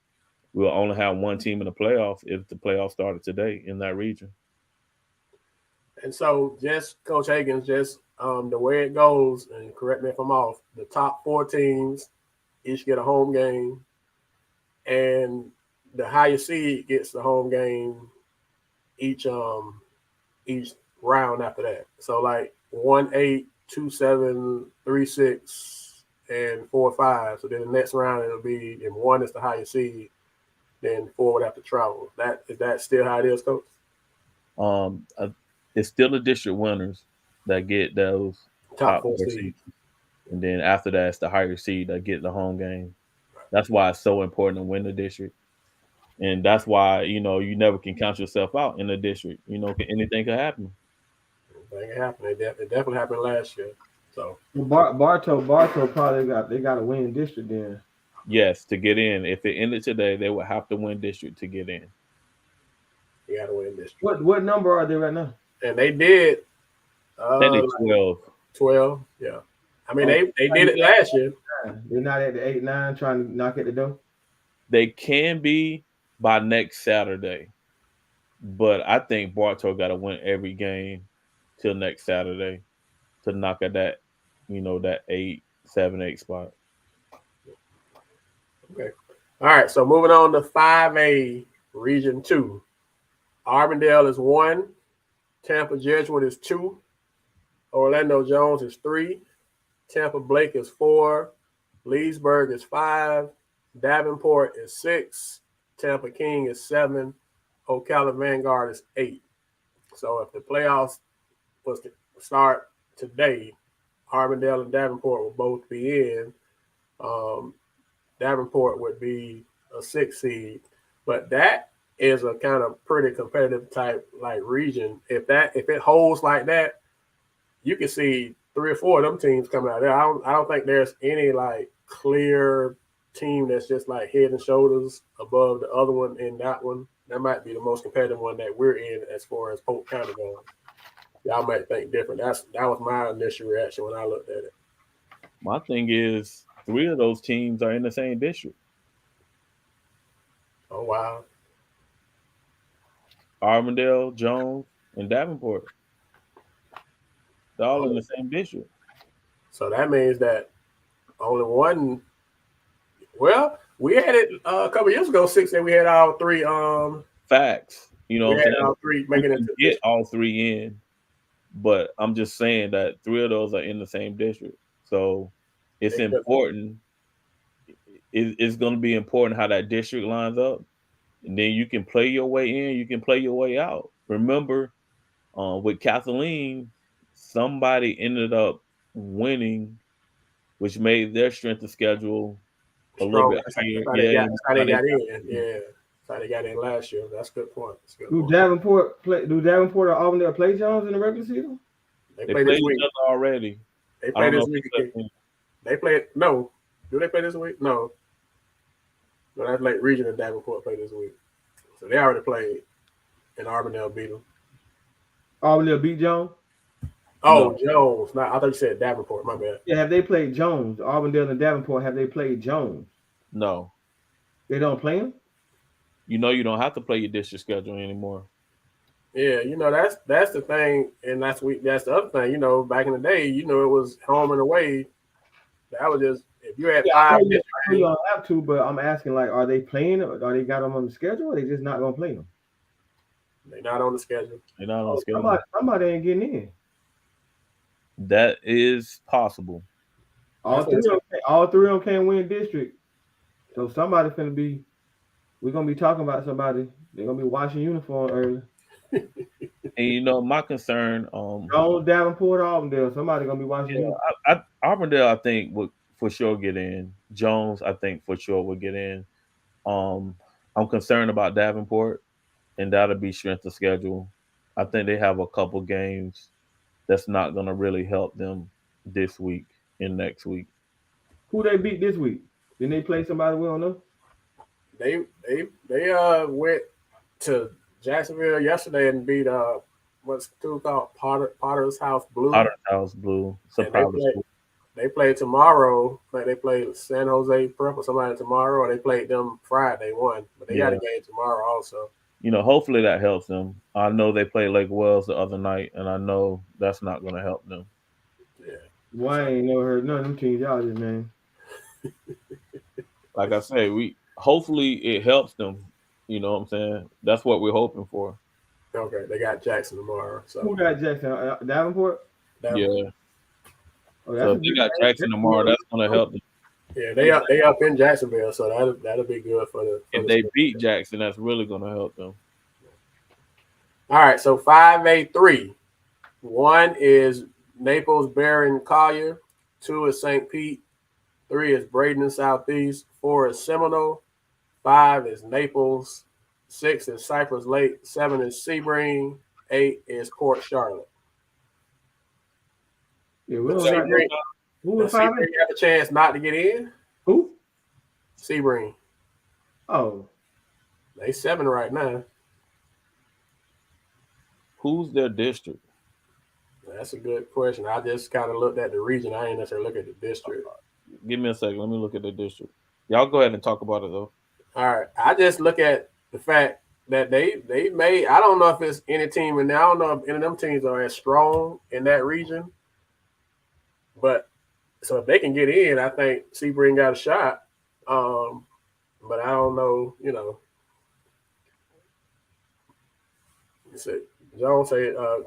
we'll only have one team in the playoff if the playoff started today in that region. And so, just Coach Hagan's, just the way it goes, and correct me if I'm off, the top 4 teams each get a home game, and the highest seed gets the home game each round after that. So like 1-8, 2-7, 3-6, and 4-5. So then the next round it'll be if 1 is the highest seed, then 4 would have to travel. That still how it is, Coach? It's still the district winners that get those Top top 4 4 seeds. seeds, and then after that, it's the higher seed that get the home game. That's why it's so important to win the district, and that's why you never can count yourself out in the district. Anything could happen. Anything can happen. It definitely happened last year. So Bartow probably got to win district then. Yes, to get in. If it ended today, they would have to win district to get in. you got to win district. What number are they right now? And they did. They did 12. 12. Yeah. I mean, they did it last year. They're not at the 8-9 trying to knock at the door. They can be by next Saturday, but I think Bartow got to win every game till next Saturday to knock at that, that 8, 7, 8 spot. Okay. All right. So moving on to 5A Region 2. Arbondale is 1. Tampa Jesuit is 2. Orlando Jones is 3. Tampa Blake is 4. Leesburg is 5. Davenport is 6. Tampa King is 7. Ocala Vanguard is 8. So if the playoffs was to start today, Arbondale and Davenport will both be in. Davenport would be a 6 seed, but that is a kind of pretty competitive type like region. If it holds like that, you can see 3 or 4 of them teams coming out there. I don't think there's any like clear team that's just like head and shoulders above the other one in that one. That might be the most competitive one that we're in as far as Polk County goes. Y'all might think different. That was my initial reaction when I looked at it. My thing is 3 of those teams are in the same district. Oh wow. Arbondale, Jones, and Davenport. They're all in the same district. So that means that only one. Well, we had it a couple years ago, 6, and we had all 3. Facts. We had all 3 making it. Get all 3 in, but I'm just saying that 3 of those are in the same district. So it's important. It's going to be important how that district lines up, and then you can play your way in. You can play your way out. Remember, with Kathleen, somebody ended up winning, which made their strength of schedule a little bit higher. That's how they got in. Yeah, that's how they got in last year. That's a good point. Do Davenport or Auburndale play Jones in the regular season? They played each other already. They play this week. They played. No, do they play this week? No. No, that's like Region and Davenport play this week. So they already played, and Arbondale beat them. Arbondale beat Jones? Oh, no. Jones. I thought you said Davenport. My bad. Yeah, have they played Jones? Arbondale and Davenport, have they played Jones? No. They don't play him? You don't have to play your district schedule anymore. Yeah, that's the thing, and that's the other thing. Back in the day, it was home and away. That was just if you had 5. You don't have to, but I'm asking, like, are they playing? Or are they got them on the schedule? Or they just not gonna play them? They're not on the schedule. They're not on the schedule. Somebody ain't getting in. That is possible. All 3 of them can't win district. So somebody's gonna be. We're gonna be talking about somebody. They're gonna be washing uniform early. And my concern, Jones, Davenport, Auburndale. Somebody gonna be watching. Auburndale, I think would for sure get in. Jones, I think for sure would get in. I'm concerned about Davenport, and that'll be strength of schedule. I think they have a couple games that's not gonna really help them this week and next week. Who they beat this week? Didn't they play somebody we don't know? They went to Jacksonville yesterday and beat what's two called Potter's House Blue. Potter's House Blue. And they play tomorrow. Like they play San Jose Prep or somebody tomorrow, or they played them Friday. Won, but they got a game tomorrow also. Hopefully that helps them. I know they played Lake Wells the other night, and I know that's not going to help them. Yeah. Why I ain't never heard none of them teams y'all just named. Like I say, hopefully it helps them. You know what I'm saying? That's what we're hoping for. Okay, they got Jackson tomorrow. So who got Jackson? Davenport? Yeah. Oh, So if they got Jackson tomorrow, that's going to help them. Yeah, they up in Jacksonville, so that'll be good for the. If they beat Jackson, that's really going to help them. All right, so 5A3. 1 is Naples, Barron, Collier. 2 is St. Pete. 3 is Braden, Southeast. 4 is Seminole. 5 is Naples. 6 is Cypress Lake. 7 is Sebring. 8 is Port Charlotte. Yeah, Sebring, who have a chance not to get in? Who? Sebring. Oh. They 7 right now. Who's their district? That's a good question. I just kind of looked at the region. I ain't necessarily look at the district. Give me a second. Let me look at the district. Y'all go ahead and talk about it, though. All right. I just look at the fact that they made – I don't know if it's any team, and I don't know if any of them teams are as strong in that region. But so if they can get in, I think Sebring got a shot. But I don't know,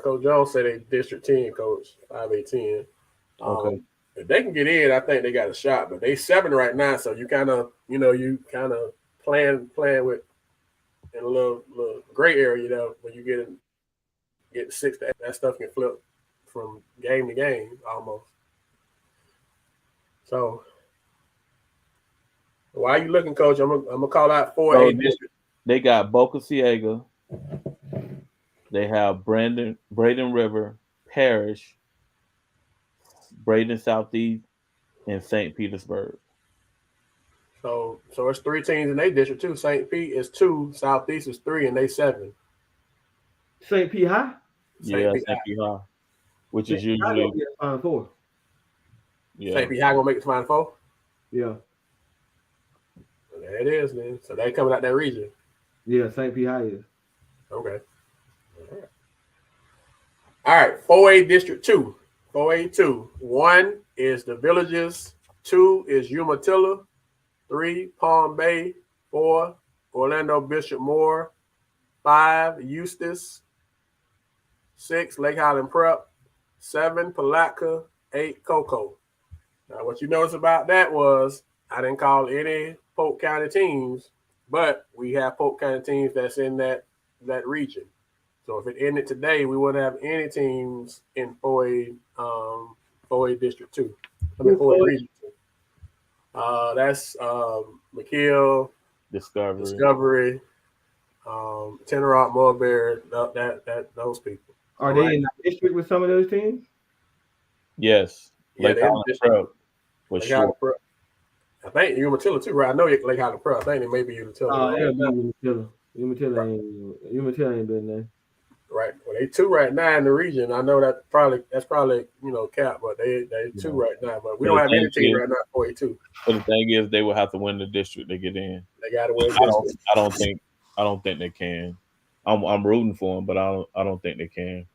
Coach Jones said they District 10 coach, 5A10. Okay. If they can get in, I think they got a shot. But they 7 right now, so you kind of playing with in a little gray area, when you get 6, that stuff can flip from game to game almost. So why are you looking, Coach? I'm gonna call out 4A district. They got Boca Ciega. They have Braden River, Parish, Braden Southeast, and St. Petersburg. So it's 3 teams in their district too. St. Pete is 2, Southeast is 3, and they 7. St. Pete High? St. Pete High, which is usually Final 4. Yeah. St. Pete High gonna make it to Final 4? Yeah. There it is, man. So they coming out that region. Yeah, St. Pete High is. Okay. All right. 4A District 2. 4A2. 1 is the Villages. 2 is Umatilla. 3, Palm Bay. 4, Orlando Bishop Moore. 5, Eustis. 6, Lake Highland Prep. 7, Palatka. 8, Cocoa. Now, what you notice about that was I didn't call any Polk County teams, but we have Polk County teams that's in that region. So if it ended today, we wouldn't have any teams in 4A District 2. I mean 4A Region 2. That's McKeel, Discovery, Tenor Rock, Mulberry, those people. Are they in the district with some of those teams? Yes. Yeah, Lake Highland Prep was sure. I think Umatilla too, right? I know Lake Highland Prep. I think it may be Umatilla. Umatilla ain't been there. Right. Well, they 2 right now in the region. I know that's probably cap, but they 2 right now. But we don't have any team right now for 4A2. But the thing is, they will have to win the district to get in. They got to win. I don't think they can. I'm rooting for them, but I don't think they can.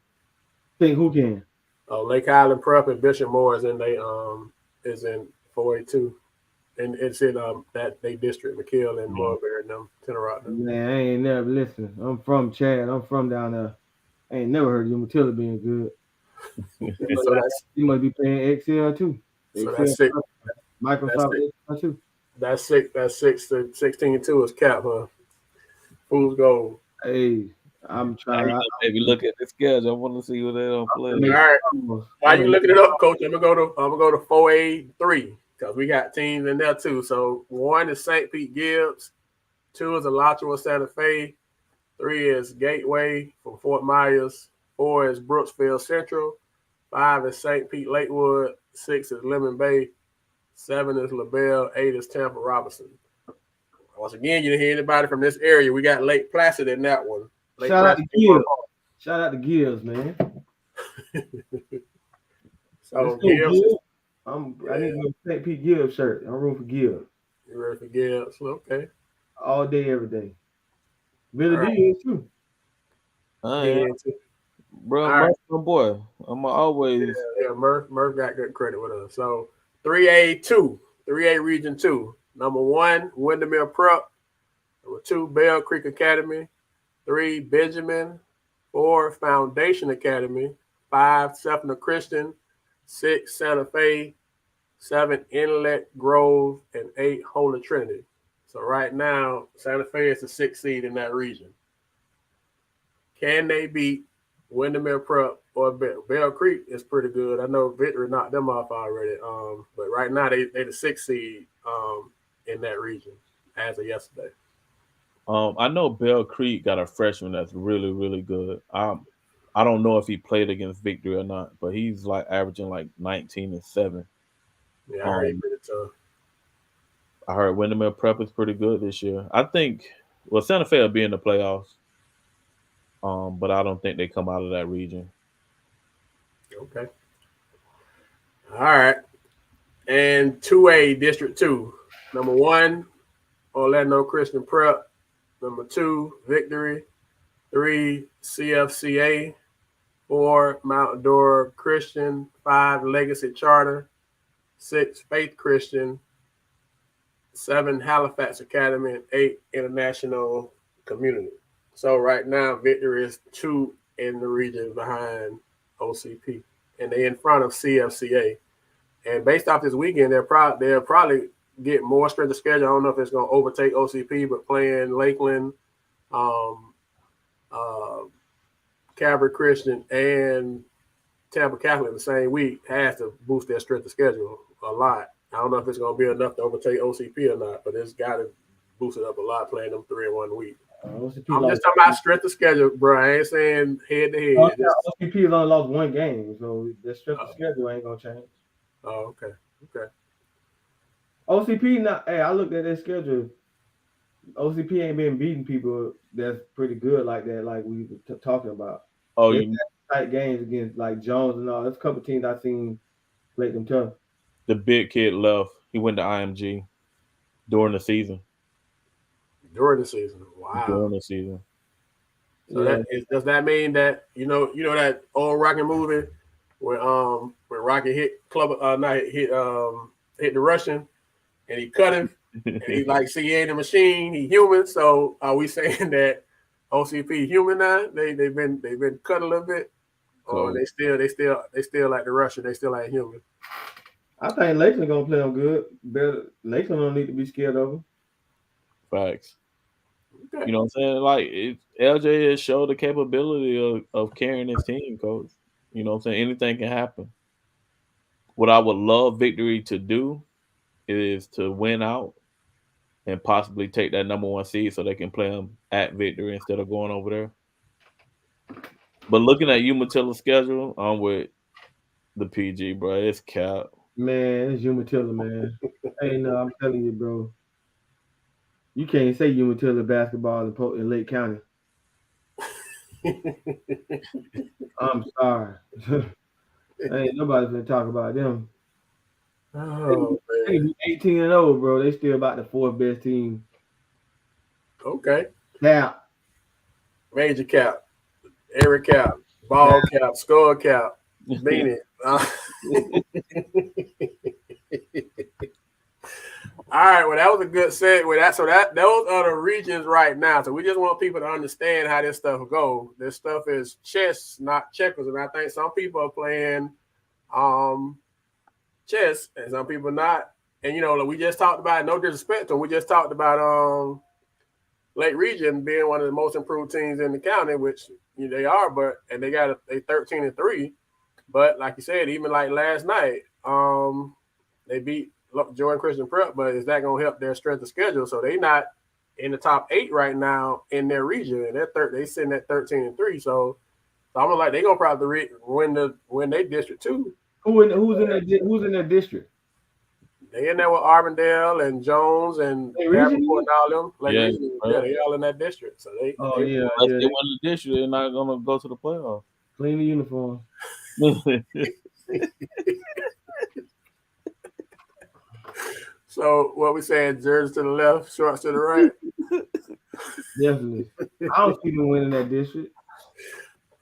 Think who can? Oh, Lake Highland Prep and Bishop Moore is in 4A2. And it's in that they district, McKeel and Mulberry and them, Tenor Rock. Man, I ain't never listening. I'm from Chad. I'm from down there. I ain't never heard Umatilla being good. You must be playing XL too. So that's 6. Microsoft XL too. That's 6. That's 6 to 16-2 is cap, huh? Fool's gold. Hey, I'm trying. Maybe look at the schedule. I want to see what they don't play. All right. While you looking it up, Coach, I'm gonna go to 4A3 because we got teams in there too. So 1 is St. Pete Gibbs, 2 is Alachua Santa Fe, 3 is Gateway from Fort Myers, 4 is Brooksville Central, 5 is St. Pete Lakewood, 6 is Lemon Bay, 7 is LaBelle, 8 is Tampa Robinson. Once again, you didn't hear anybody from this area. We got Lake Placid in that one. Shout out to Gibbs. Shout out to Gibbs, man. So Gibbs, I need to go St. Pete Gibbs shirt. I'm rooting for Gibbs. You ready for Gibbs? Okay. All day, every day. Billy Right. D is too. Bro, Right. my boy. I'm always. Yeah, Murph got good credit with us. So 3A Region 2. Number 1, Windermere Prep. Number 2, Bell Creek Academy. 3, Benjamin. 4, Foundation Academy. 5, Sefner Christian. 6, Santa Fe. 7, Inlet Grove. And 8, Holy Trinity. So right now, Santa Fe is the 6th seed in that region. Can they beat Windermere Prep or Bell Creek? Is pretty good. I know Victory knocked them off already. But right now they the 6th seed in that region as of yesterday. I know Bell Creek got a freshman that's really, really good. I don't know if he played against Victory or not, but he's like averaging like 19 and 7. Yeah, I heard he's pretty tough. I heard Windermere Prep is pretty good this year. I think Santa Fe will be in the playoffs. But I don't think they come out of that region. Okay. All right. And 2A District 2. Number 1, Orlando Christian Prep. Number 2, Victory. 3, CFCA. 4, Mount Dora Christian. 5, Legacy Charter. 6, Faith Christian. 7, Halifax Academy. And 8, International Community. So right now, Victory is 2 in the region behind OCP, and they're in front of CFCA. And based off this weekend, they'll probably get more strength of schedule. I don't know if it's going to overtake OCP, but playing Lakeland, Calvary Christian, and Tampa Catholic the same week has to boost their strength of schedule a lot. I don't know if it's going to be enough to overtake OCP or not, but it's got to boost it up a lot playing them 3 in 1 week. I'm just talking about strength of schedule, bro. I ain't saying head to head. OCP has only lost 1 game, so the strength of schedule ain't gonna change. Oh, okay. OCP not. Hey, I looked at their schedule. OCP ain't been beating people that's pretty good like that, like we were talking about. Oh, they had tight games against like Jones and all. There's a couple teams I seen play them tough. The big kid left. He went to IMG during the season. Wow. During the season. So does that mean that you know that old Rocky movie when Rocky hit hit the Russian and he cut him and he's like, see, he ain't a machine, he human. So are we saying that OCP human now? They've been cut a little bit, or they still like the Russian, they still like human? I think Lakeland gonna play them good. Lakeland don't need to be scared of them. Facts. Okay. You know what I'm saying? Like LJ has showed the capability of carrying his team, coach. You know what I'm saying? Anything can happen. What I would love Victory to do is to win out and possibly take that number 1 seed so they can play them at Victory instead of going over there. But looking at Umatilla schedule, I'm with the PG, bro. It's cap. Man, it's Umatilla, man. Hey, no, I'm telling you, bro. You can't say Umatilla basketball in Lake County. I'm sorry. Ain't nobody gonna talk about them. Oh, they be 18-0, bro. They still about the 4th best team. Okay. Cap. Major cap. Every cap. Ball cap. Score cap. Mean it. All right, well, that was a good segue. So those are the regions right now. So we just want people to understand how this stuff goes. This stuff is chess, not checkers. And I think some people are playing chess and some people not. And, we just talked about, no disrespect to them, we just talked about Lake Region being one of the most improved teams in the county, which they are, and they got a 13-3. But like you said, even like last night, they beat Jordan Christian Prep, but is that going to help their strength of schedule? So they not in the top 8 right now in their region, and they sitting at 13-3. So I'm like they're gonna probably win their district too. Who's in their district? They in there with Arbondale and Jones and Lake Davenport Region? and all them. Like Yeah, yeah, they all in that district. So they Yeah, unless yeah. they win the district, they're not gonna go to the playoffs. Clean the uniform. So what we saying? Jerseys to the left, shorts to the right. Definitely. I don't see them winning that district.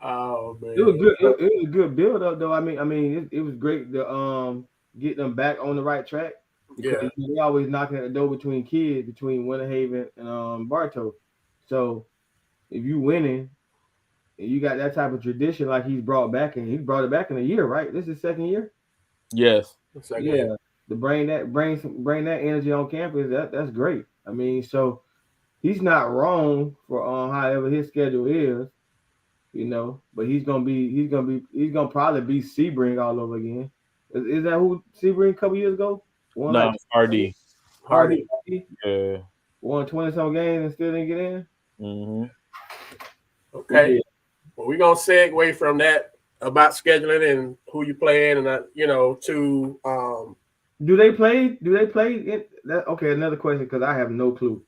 Oh man, It was good. It was a good build up, though. I mean, it was great to get them back on the right track because yeah. they always knocking at the door between kids, between Winter Haven and Bartow. So if you winning and you got that type of tradition like he's brought back, and he brought it back in a year, right? This is second year. Yes. Yeah, to bring that energy on campus, that's great. I mean, so he's not wrong for however his schedule is. But he's gonna probably be Sebring all over again. Is that who Sebring a couple years ago? Won No, like Hardy. Hardy. Yeah. won 20 some games and still didn't get in. Mm-hmm. Okay. Yeah. Well, we're gonna segue from that about scheduling and who you playing and to Do they play? Okay, another question because I have no clue.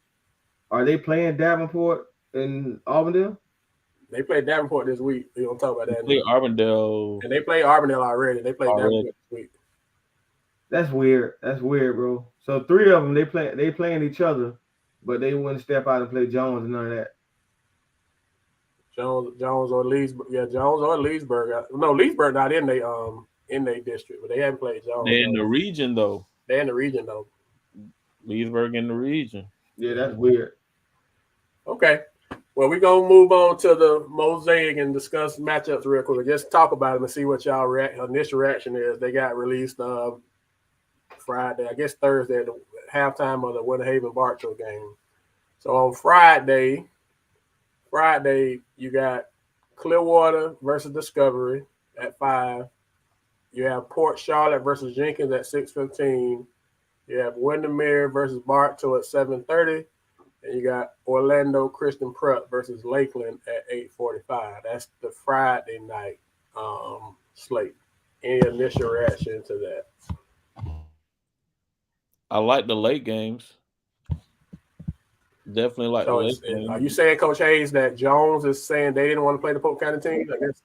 Are they playing Davenport and Auburndale? they played Davenport this week. We're gonna talk about that. Play Arbondale And they played Arbondale already. They played already. Davenport this week. That's weird. That's weird, bro. So three of them they playing each other, but they wouldn't step out and play Jones and none of that. Jones or Leesburg. Yeah, Jones or Leesburg. No, Leesburg not in their district, but they haven't played Jones. They're in the region though. They're in the region though. Leesburg in the region. Yeah, that's weird. Okay. Well, we're gonna move on to the mosaic and discuss matchups real quick. Just talk about them and see what y'all initial reaction is. They got released Friday, I guess Thursday, at the halftime of the Winter Haven Bartow game. So on Friday, you got Clearwater versus Discovery at 5. You have Port Charlotte versus Jenkins at 6:15. You have Windermere versus Bartow at 7:30. And you got Orlando Christian Prep versus Lakeland at 8:45. That's the Friday night slate. Any initial reaction to that? I like the late games. Definitely like the late games. Are you saying, Coach Hayes, that Jones is saying they didn't want to play the Polk County team? I guess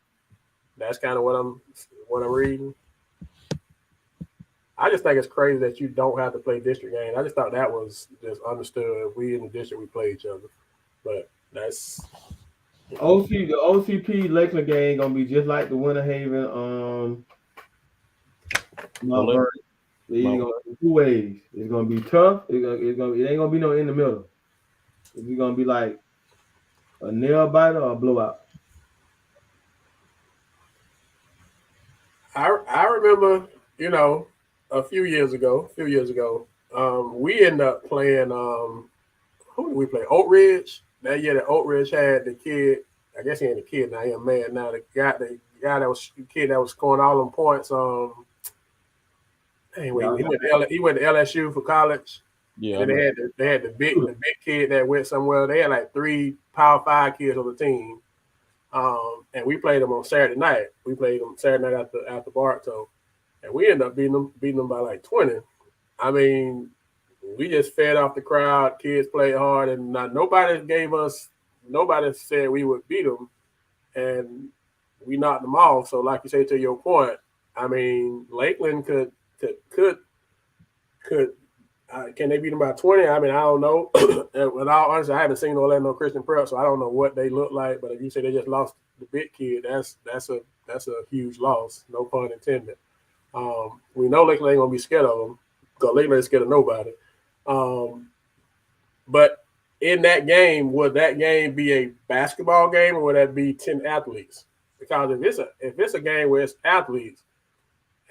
that's kind of what I'm reading. I just think it's crazy that you don't have to play district games. I just thought that was just understood. We in the district, we play each other. But that's the OCP Lakeland game gonna be just like the Winter Haven Mount Vernon. It's gonna be 2 ways. It's gonna be tough. It ain't gonna be no in the middle. It's gonna be like a nail biter or a blowout. I remember, a few years ago, we ended up playing who did we play? Oak Ridge. That year that Oak Ridge had the kid, I guess he ain't a kid now, he a man now. The guy that was the kid that was scoring all them points. Anyway, he went to LSU for college. Yeah. And they had the big kid that went somewhere. They had like 3 Power 5 kids on the team. And we played them on Saturday night. We played them Saturday night after Bartow. And we ended up beating them by like 20. I mean, we just fed off the crowd. Kids played hard, and nobody said we would beat them, and we knocked them off. So, like you say, to your point, I mean, Lakeland could can they beat them by 20? I mean, I don't know. With all honesty, I haven't seen Orlando Christian Prep, so I don't know what they look like. But if you say they just lost the big kid, that's a huge loss. No pun intended. We know Lakeland ain't gonna be scared of them because Lakeland ain't scared of nobody. But in that game, would that game be a basketball game or would that be 10 athletes? Because if it's a game where it's athletes,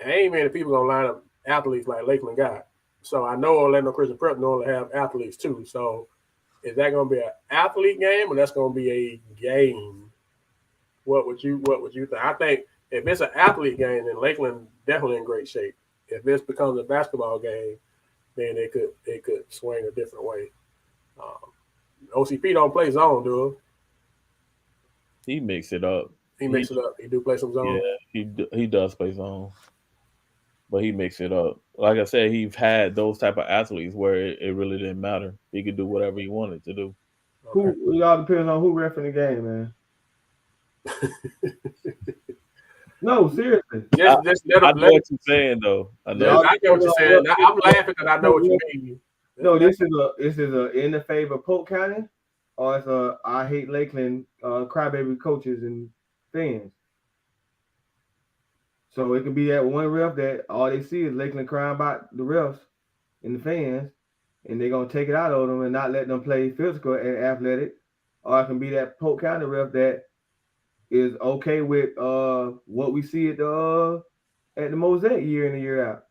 ain't many people gonna line up athletes like Lakeland got. So I know Orlando Christian Prep normally have athletes too. So is that gonna be an athlete game or that's gonna be a game? What would you think? I think if it's an athlete game, then Lakeland definitely in great shape. If this becomes a basketball game, then it could swing a different way. OCP don't play zone, do he? He mix it up. He mix it up. He do play some zone. Yeah, he does play zone. but he mixed it up. Like I said, he's had those type of athletes where it really didn't matter. He could do whatever he wanted to do. Okay. Who it all depends on who ref in the game, man. No, seriously. Just let I them, know let what you're saying, though. I It know. all I get what depends you're on saying. I'm laughing because I know what you what- mean. No, this is a in the favor of Polk County, or it's a I hate Lakeland crybaby coaches and fans. So it could be that one ref that all they see is Lakeland crying about the refs and the fans, and they're gonna take it out of them and not let them play physical and athletic. Or it can be that Polk County ref that is okay with what we see at the Mosaic year in and year out.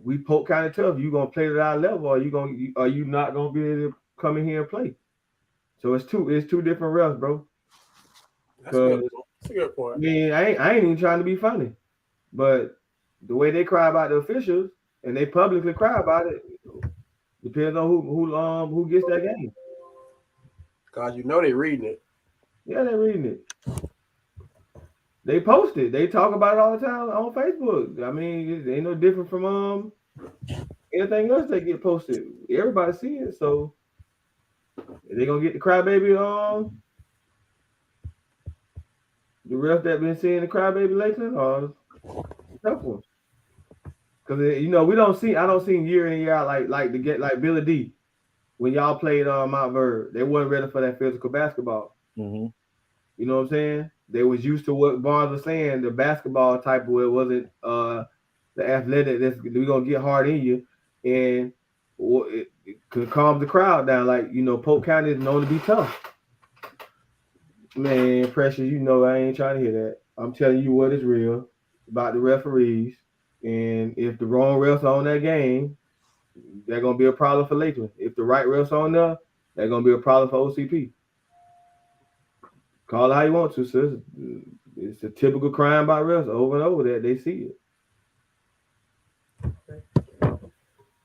We Polk County tough. You gonna play at our level, or are you not gonna be able to come in here and play? So it's two different refs, bro. That's a good point. That's a good I point. mean, I ain't even trying to be funny, but the way they cry about the officials and they publicly cry about it depends on who gets that game. Cause you know they reading it. Yeah, they're reading it. They post it. They talk about it all the time on Facebook. I mean, it ain't no different from anything else that get posted. Everybody see it, so they gonna get the crybaby the ref that been seeing the crybaby Lakeland or tough one. Cause we don't see. I don't see year in year out like to get like Billy D when y'all played Mount Verb. They wasn't ready for that physical basketball. Mm-hmm. You know what I'm saying? They was used to what Barnes was saying, the basketball type where it wasn't the athletic that's we're gonna get hard in you, and it could calm the crowd down. Like Polk County is known to be tough. Man, Precious, I ain't trying to hear that. I'm telling you what is real about the referees, and if the wrong refs on that game, they're gonna be a problem for Lakeland. If the right refs on there, they're gonna be a problem for OCP. Call it how you want to, sis. It's a typical crime by refs over and over that they see it.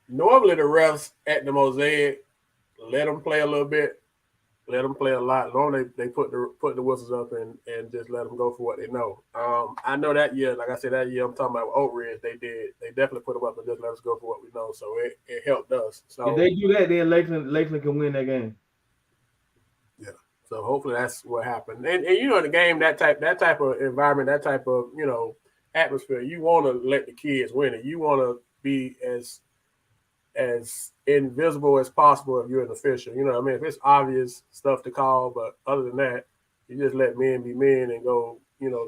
Normally the refs at the Mosaic let them play a little bit, let them play a lot. Normally they put the whistles up and just let them go for what they know. I know that year, like I said, that year I'm talking about Oak Ridge, they definitely put them up and just let us go for what we know. So it helped us. So if they do that, then Lakeland can win that game. Yeah. So hopefully that's what happened. And in the game, that type of environment, that type of atmosphere, you want to let the kids win it. You want to be as invisible as possible if you're an official. You know what I mean? If it's obvious stuff to call, but other than that, you just let men be men and go,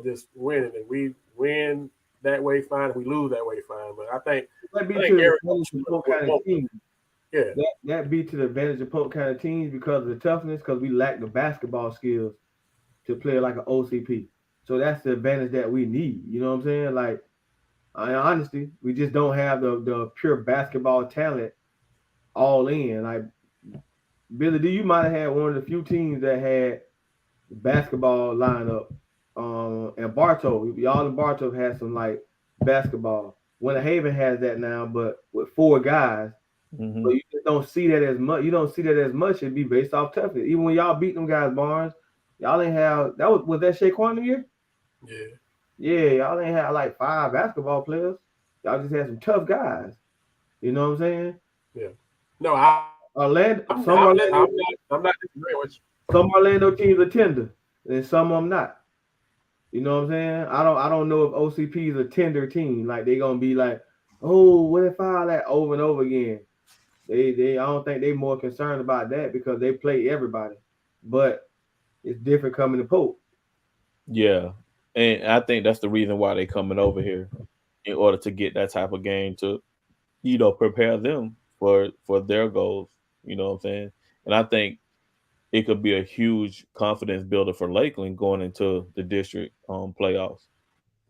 just win it. And we win that way, fine. If we lose that way, fine. But I think Eric, Polk County teams. Yeah. That be to the advantage of Polk County teams because of the toughness, because we lack the basketball skills to play like an OCP. So that's the advantage that we need. You know what I'm saying? Like, honestly, we just don't have the pure basketball talent all in. Like Billy D, you might have had one of the few teams that had basketball lineup. And Bartow, y'all in Bartow had some like basketball. Winter Haven has that now, but with 4 guys. Mm-hmm. But you just don't see that as much. You don't see that as much. It'd be based off toughness. Even when y'all beat them guys, Barnes, y'all ain't have that was that Shaquan year? Yeah. Yeah, y'all ain't have like 5 basketball players. Y'all just had some tough guys. You know what I'm saying? Yeah. No, Orlando, I'm not disagreeing with you. Some Orlando teams are tender, and some of them not. You know what I'm saying? I don't know if OCP is a tender team. Like they gonna be like, oh, what if I that over and over again? I don't think they're more concerned about that because they play everybody. But it's different coming to Polk. Yeah, and I think that's the reason why they coming over here in order to get that type of game to, prepare them for their goals. You know what I'm saying? And I think it could be a huge confidence builder for Lakeland going into the district playoffs.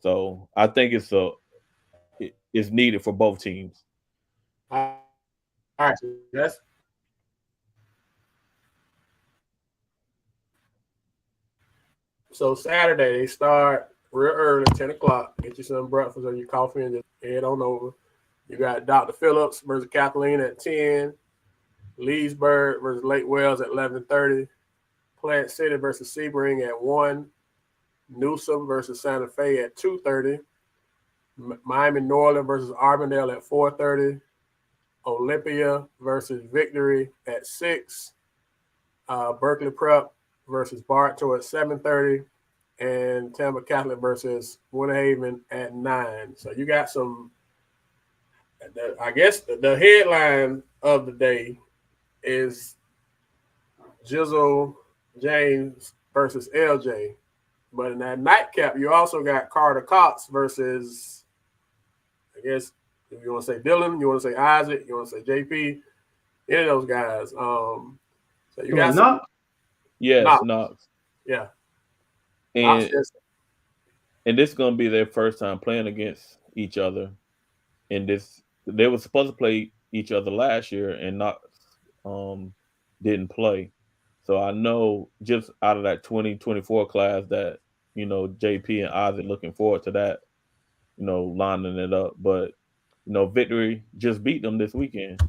So I think it's needed for both teams. All right. That's so Saturday they start real early, 10 o'clock. Get you some breakfast or your coffee and just head on over. You got Dr. Phillips versus Kathleen at 10. Leesburg versus Lake Wells at 11:30. Plant City versus Sebring at 1. Newsom versus Santa Fe at 2:30. Miami Norland versus Arbondale at 4:30. Olympia versus Victory at 6. Berkeley Prep versus Bartow at 7:30. And Tampa Catholic versus Winter Haven at 9. So you got some. I guess the headline of the day is Jizzle James versus LJ. But in that nightcap, you also got Carter Cox versus, I guess, if you want to say Dylan, you want to say Isaac, you want to say JP, any of those guys. So you got some. Yes, Knox. Knox. Yeah. And this is gonna be their first time playing against each other. And they were supposed to play each other last year, and Knox didn't play. So I know just out of that 2024 class that JP and Isaac looking forward to that, lining it up. But Victory just beat them this weekend.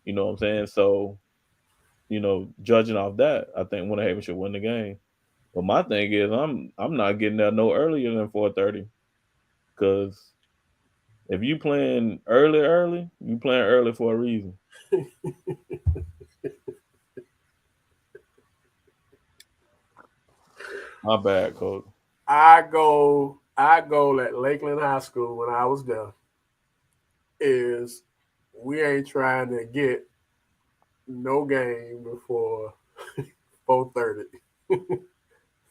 You know what I'm saying? So judging off that, I think Winter Haven should win the game. But my thing is, I'm not getting there no earlier than 4:30, because if you playing early, you playing early for a reason. My bad, coach. I go at Lakeland High School when I was there. Is we ain't trying to get no game before 4:30.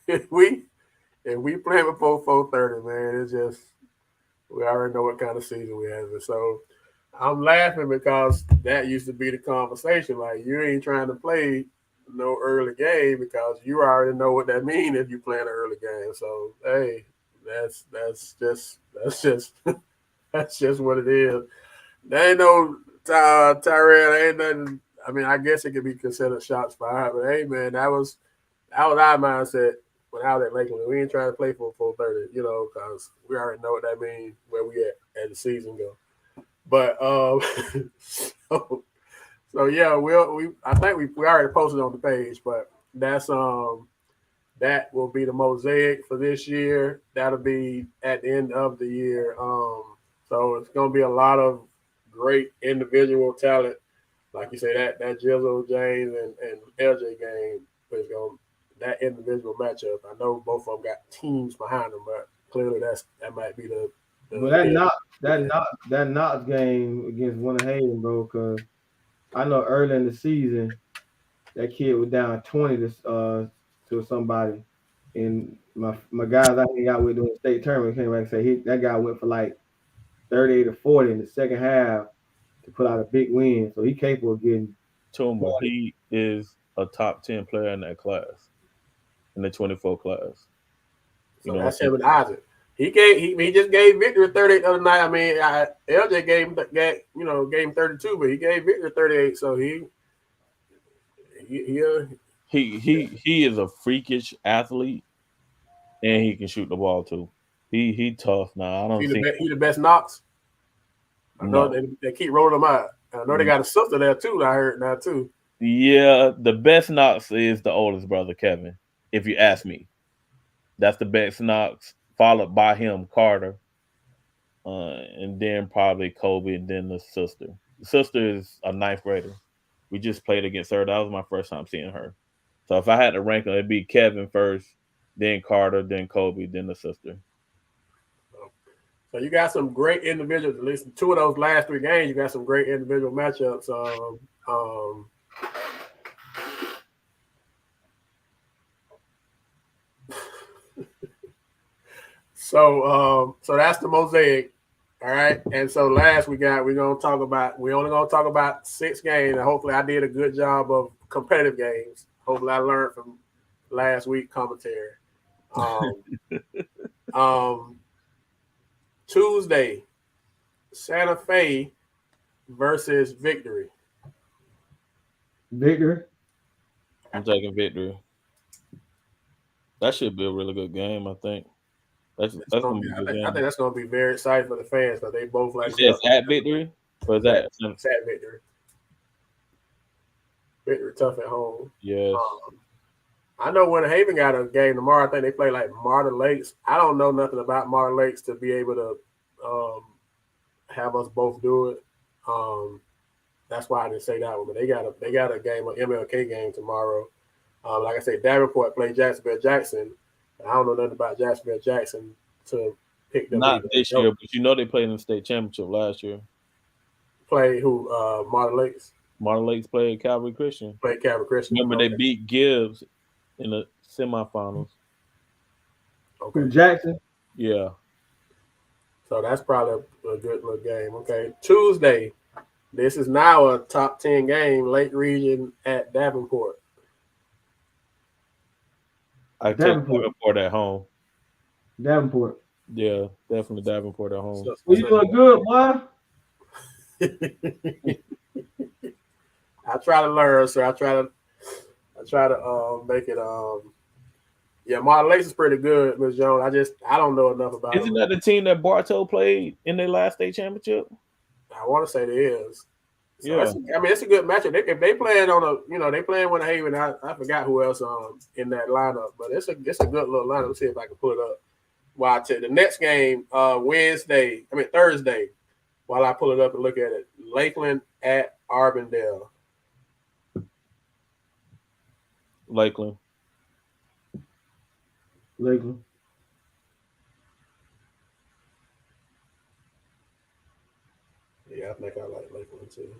if we play before 4:30, man, it's just we already know what kind of season we have. So I'm laughing because that used to be the conversation. Like, you ain't trying to play no early game because you already know what that means if you playing an early game. So hey, that's just that's just what it is. There ain't no Tyrell. Ain't nothing. I mean, I guess it could be considered shots fired, but hey, man, that was our mindset when I was at Lakeland. We ain't trying to play for 4:30, because we already know what that means where we at the season go. But so yeah, I think we already posted on the page, but that will be the mosaic for this year. That'll be at the end of the year. So it's gonna be a lot of great individual talent. Like you say, that Jizzle James and LJ game is going that individual matchup. I know both of them got teams behind them, but clearly that might be the But that Knox game against Winter Haven, bro, because I know early in the season that kid was down 20 to somebody, and my guys I hang out with doing the state tournament came back and say that guy went for like 38 to 40 in the second half to put out a big win. So he capable of getting Tuma, 40. he is a top 10 player in that class, in the 24 class. So that's him and Isaac. He just gave Victor 38 the other night. I mean, LJ gave him 32, but he gave Victor 38. So he is a freakish athlete, and he can shoot the ball too. He tough now. I don't see he the best Knox. I know no. they keep rolling him out. I know they got a sister there too. I heard now too. Yeah, the best Knox is the oldest brother, Kevin. If you ask me, that's the best Knox, followed by him, Carter, and then probably Kobe, and then the sister. The sister is a ninth grader. We just played against her. That was my first time seeing her. So if I had to rank them, it'd be Kevin first, then Carter, then Kobe, then the sister. So you got some great individuals. At least 2 of those last 3 games, you got some great individual matchups. So that's the mosaic. All right. And so last we only gonna talk about 6 games. And hopefully I did a good job of competitive games. Hopefully I learned from last week commentary. Tuesday, Santa Fe versus Victory. Victor. I'm taking Victory. That should be a really good game, I think. That's gonna be a good game. I think that's gonna be very exciting for the fans because they both like it's at Victory, or is that it's at Victory? Victory tough at home. Yes. I know Winter Haven got a game tomorrow. I think they play like Martyr Lakes. I don't know nothing about Martyr Lakes to be able to um, have us both do it. That's why I didn't say that one. But they got a game, an MLK game tomorrow. Like I said, Davenport played Jacksonville Jackson. I don't know nothing about Jacksonville Jackson to pick them Not either. this year, but you know they played in the state championship last year. Play who? Martin Lakes. Martin Lakes played Calvary Christian. Played Calvary Christian. Remember Okay. they beat Gibbs in the semifinals. Okay. Jackson. Yeah. So that's probably a good little game. Okay. Tuesday. This is now a top 10 game, Lake Region at Davenport. I take Davenport. Davenport at home. Davenport. Yeah, definitely Davenport at home. Well, you doing good, boy. I try to learn, sir. I try to make it. Yeah, Martin Lakes is pretty good, Ms. Jones. I don't know enough about Isn't them. that the team that Bartow played in their last state championship? I want to say there is. So Yeah. it's a good matchup. If they playing on they playing Winter Haven. I forgot who else in that lineup, but it's a good little lineup. Let's see if I can pull it up. While I tell you, the next game, Thursday, while I pull it up and look at it, Lakeland at Arbandale. Lakeland. Yeah, I think I like Lakeland too.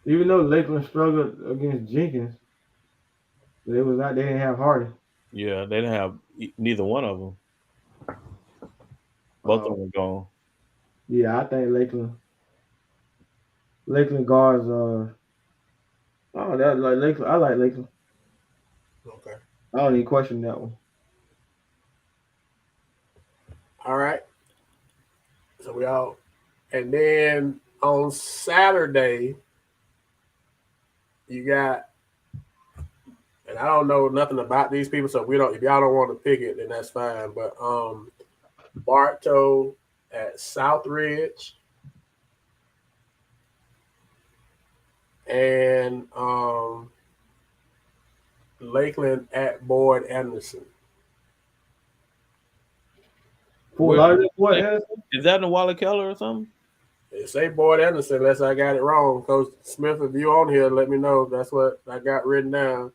Even though Lakeland struggled against Jenkins, they didn't have Hardy. Yeah, they didn't have neither one of them. Both of them were gone. Yeah, I think Lakeland guards. That like Lakeland. I like Lakeland. Okay. I don't even question that one. All right. So we all, and then on Saturday, you got, and I don't know nothing about these people, so if y'all don't want to pick it, then that's fine. But Bartow at Southridge and Lakeland at Boyd Anderson. Fort Lauderdale, is that in the Wally Keller or something? They say Boyd Anderson, unless I got it wrong. Coach Smith, if you on here, let me know. That's what I got written down.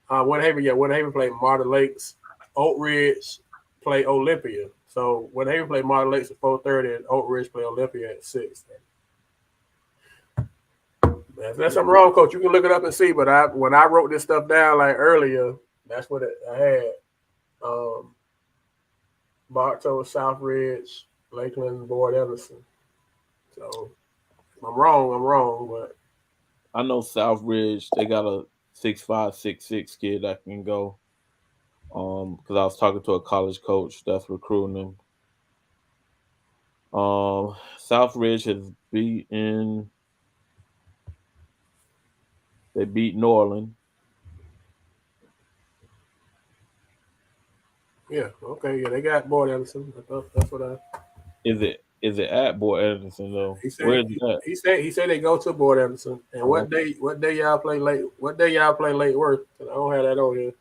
Winter Haven played Martin Lakes. Oak Ridge play Olympia. So Winter Haven play Martin Lakes at 4:30, and Oak Ridge play Olympia at 6. If there's something wrong, Coach, you can look it up and see. But when I wrote this stuff down like earlier, that's what I had. Bartow, Southridge, Lakeland, Boyd Anderson. So if I'm wrong, but I know Southridge, they got a 6'5", 6'6" kid that can go. Because I was talking to a college coach that's recruiting him. Southridge has they beat Norland. yeah, okay, yeah, they got Boyd Anderson. That's what I. Is it at Boyd Anderson though? Where is that? He said they go to Boyd Anderson. And what day y'all play late? What day y'all play Lake Worth? I don't have that on here.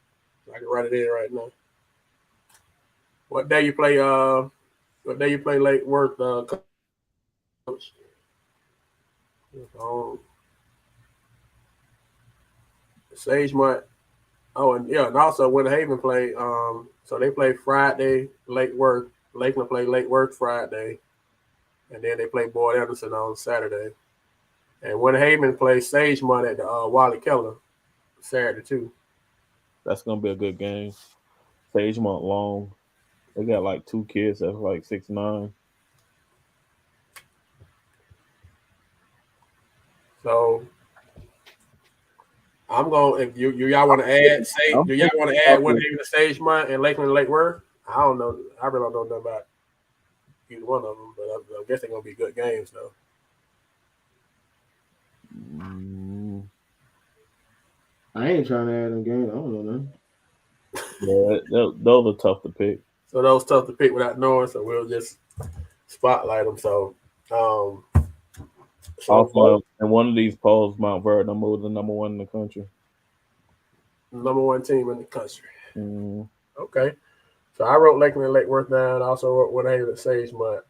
I can write it in right now. What day you play? What day you play Lake Worth, Coach? Sagemont. Oh, and also Winter Haven play. So they play Friday, Lake Worth. Lakeland play Lake Worth Friday, and then they play Boyd Anderson on Saturday. And Winter Haven plays Sagemont at the Wally Keller Saturday too. That's gonna be a good game. Sagemont long. They got like 2 kids that's like 6'9". So I'm going. If y'all want to add, do y'all want to add Winter Haven to Sagemont and Lakeland Lake Worth? I don't know. I really don't know nothing about either one of them, but I guess they're gonna be good games though. I ain't trying to add them games. I don't know nothing. Yeah, those are tough to pick. So those tough to pick without knowing. So we'll just spotlight them. So, also, in one of these polls, Mount Vernon was the number 1 in the country. Number 1 team in the country. Mm-hmm. Okay. So I wrote Lakeland and Lake Worth down. I also wrote Winhaven and Sagemont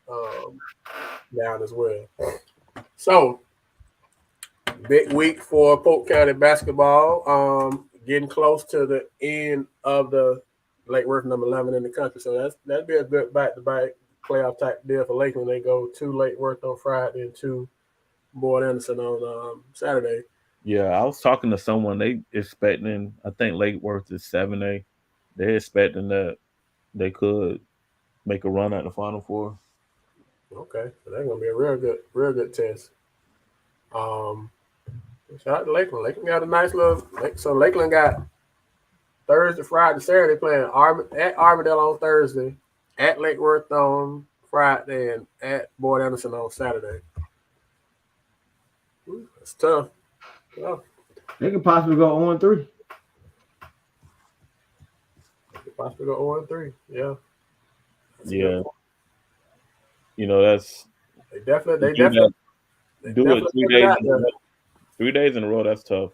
down as well. So big week for Polk County basketball. Getting close to the end of the Lake Worth number 11 in the country. So that'd be a good back-to-back playoff type deal for Lakeland. They go to Lake Worth on Friday and to Boyd Anderson on Saturday. Yeah, I was talking to someone. They expecting. I think Lake Worth is 7A. They're expecting that they could make a run at the Final Four. Okay, so that's gonna be a real good test. Um, Shout out to Lakeland. Lakeland got a nice little. So Lakeland got Thursday, Friday, Saturday playing at Armidale on Thursday, at Lake Worth on Friday, and at Boyd Anderson on Saturday. It's tough. Well, They could possibly go 0-3. possibly go 0-3. Yeah. Yeah, that's They definitely do it put it out there. 3 days in a row. That's tough.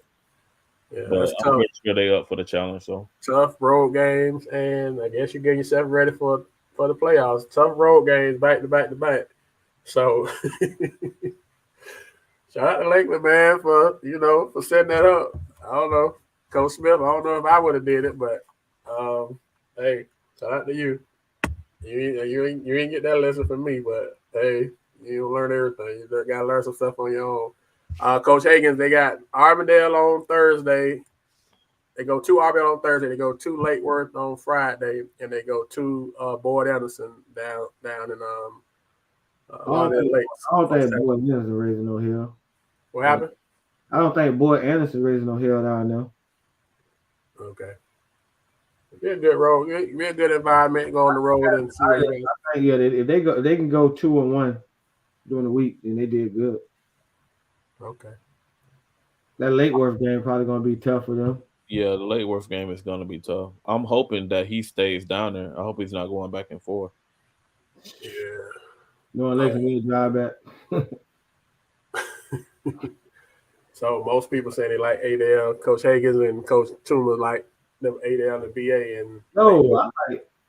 Yeah, But that's I'm tough. pretty sure they up for the challenge. So Tough road games, and I guess you're getting yourself ready for the playoffs. Tough road games back to back to back. So shout out to Lakeland, man, for setting that up. I don't know, Coach Smith. I don't know if I would have did it, but hey, shout out to you. You ain't get that lesson from me, but hey, you learn everything. You gotta learn some stuff on your own. Coach Higgins, they got Armidale on Thursday. They go to Armidale on Thursday. They go to Lake Worth on Friday, and they go to Boyd Anderson down in Lakes. I don't think Boyd Anderson raising no hell. What happened? I don't think Boyd Anderson raising no hell down there. Okay. Be a good road. Be a good environment. Go on the road and see what it is. Yeah, if they can go 2-1 during the week, then they did good. Okay. That Lake Worth game probably gonna be tough for them. yeah, the Lake Worth game is going to be tough. I'm hoping that he stays down there. I hope he's not going back and forth. Yeah. No election will drive back. So most people say they like ADL. Coach Higgins and Coach Tuma like them ADL and BA. And No,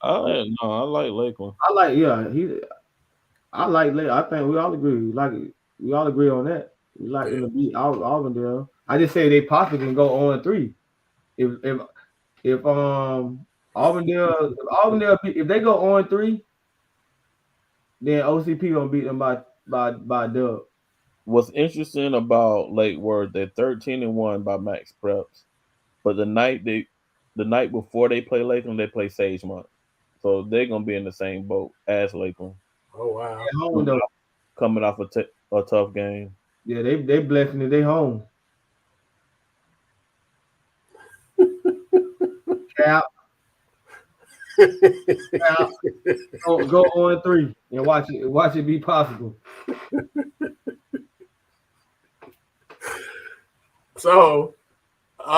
I like Lakeland. I like Lake. I think we all agree. We all agree on that. We like them to beat Auburndale. I just say they possibly can go 0-3. If Auburndale if they go 0-3, then OCP gonna beat them by dub. What's interesting about Lake Worth, they're 13-1 by max preps, but the night before they play Lakeland, they play Sagemont, so they're gonna be in the same boat as Lakeland. Oh wow! Coming off a tough game. Yeah, they blessing it. They home. Cap. Go 0-3 and watch it be possible. So, that's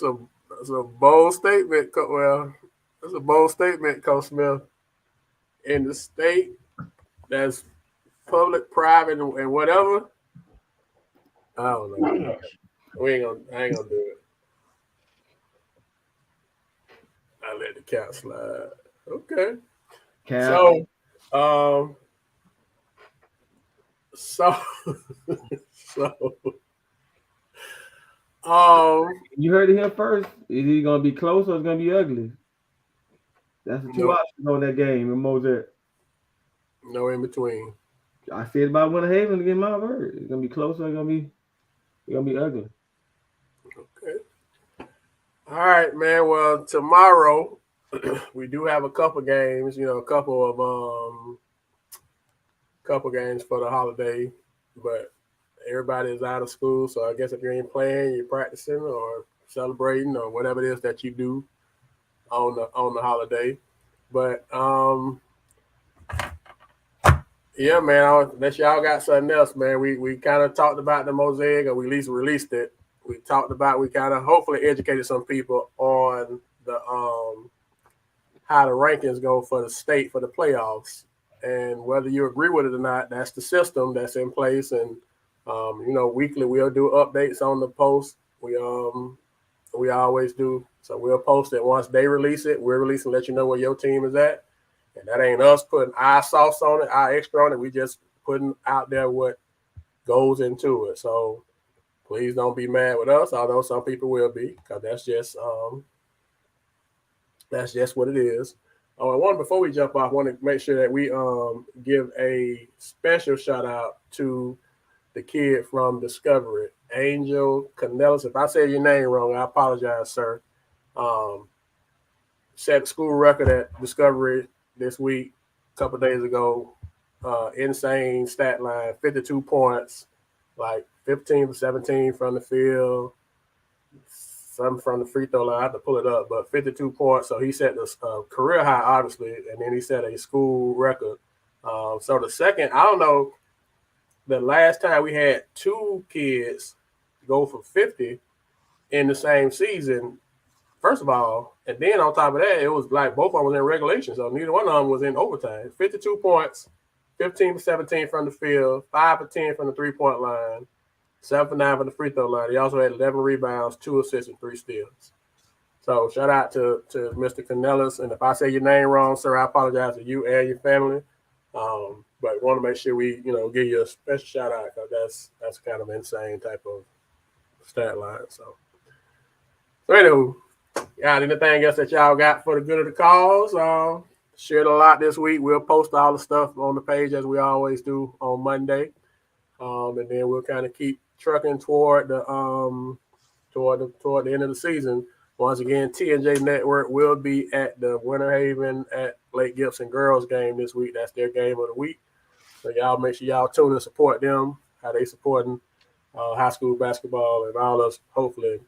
a bold statement. Well, that's a bold statement, Coach Smith. In the state that's public, private, and whatever, I don't know. I ain't gonna do it. I let the cat slide. Okay. Cap. You heard it here first. Is he gonna be close or it's gonna be ugly? That's the two options on that game in Mosaic. No in between. I said about Winhaven to get my word. It's gonna be close or it's gonna be ugly. Okay. All right, man. Well, tomorrow we do have a couple games. A couple games for the holiday, but everybody is out of school. So I guess if you ain't playing, you're practicing or celebrating or whatever it is that you do on the holiday. But yeah, man. Unless y'all got something else, man. We kind of talked about the Mosaic, or we at least released it. We talked about, we kind of hopefully educated some people on the how the rankings go for the state for the playoffs, and whether you agree with it or not, that's the system that's in place. And weekly we'll do updates on the post. We We always do. So we'll post it once they release it. We'll release and let you know where your team is at. And that ain't us putting our sauce on it, our extra on it. We just putting out there what goes into it. So please don't be mad with us, although some people will be, because that's just what it is. Oh, and one before we jump off, I want to make sure that we give a special shout out to the kid from Discovery, Angel Canellis. If I say your name wrong, I apologize, sir. Set school record at Discovery this week, a couple days ago. Insane stat line, 52 points, like 15 to 17 from the field, some from the free throw line. I have to pull it up, but 52 points. So he set the career high, obviously, and then he set a school record. So the second, I don't know, the last time we had two kids go for 50 in the same season, first of all, and then on top of that, it was like both of them was in regulation, so neither one of them was in overtime. 52 points, 15 to 17 from the field, 5 for 10 from the three-point line, 7 for 9 from the free throw line. He also had 11 rebounds, 2 assists, and 3 steals. So shout out to Mr. Canellis, and if I say your name wrong, sir, I apologize to you and your family. But we want to make sure we, give you a special shout out, because that's kind of insane type of stat line. So anyway, got anything else that y'all got for the good of the cause? Shared a lot this week. We'll post all the stuff on the page as we always do on Monday, and then we'll kind of keep trucking toward the end of the season. Once again, T&J Network will be at the Winter Haven at Lake Gibson girls game this week. That's their game of the week. So y'all make sure y'all tune and support them, how they supporting high school basketball, and all us hopefully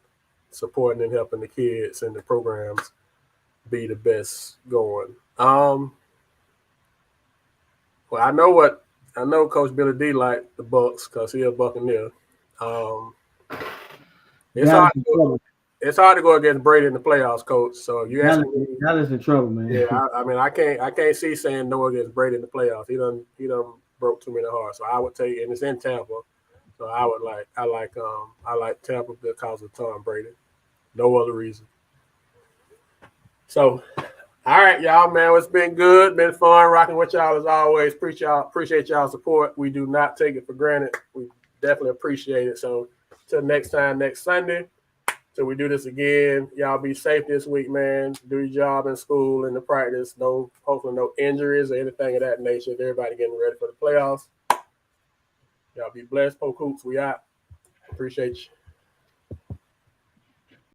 supporting and helping the kids and the programs be the best going. Well, I know Coach Billy D like the Bucks because he a Buccaneer. It's hard to go against Brady in the playoffs, Coach. So you ask me, Dallas in trouble, man. Yeah, I can't see saying no against Brady in the playoffs. He done broke too many hearts. So I would take, and it's in Tampa. So I like Tampa because of Tom Brady. No other reason. So, all right, y'all, man. It's been good. Been fun rocking with y'all as always. Appreciate y'all's support. We do not take it for granted. We definitely appreciate it. So, till next time, next Sunday, till we do this again, y'all be safe this week, man. Do your job in school and the practice. Hopefully no injuries or anything of that nature. Everybody getting ready for the playoffs. Y'all be blessed. Polk Hoops, we out. Appreciate you.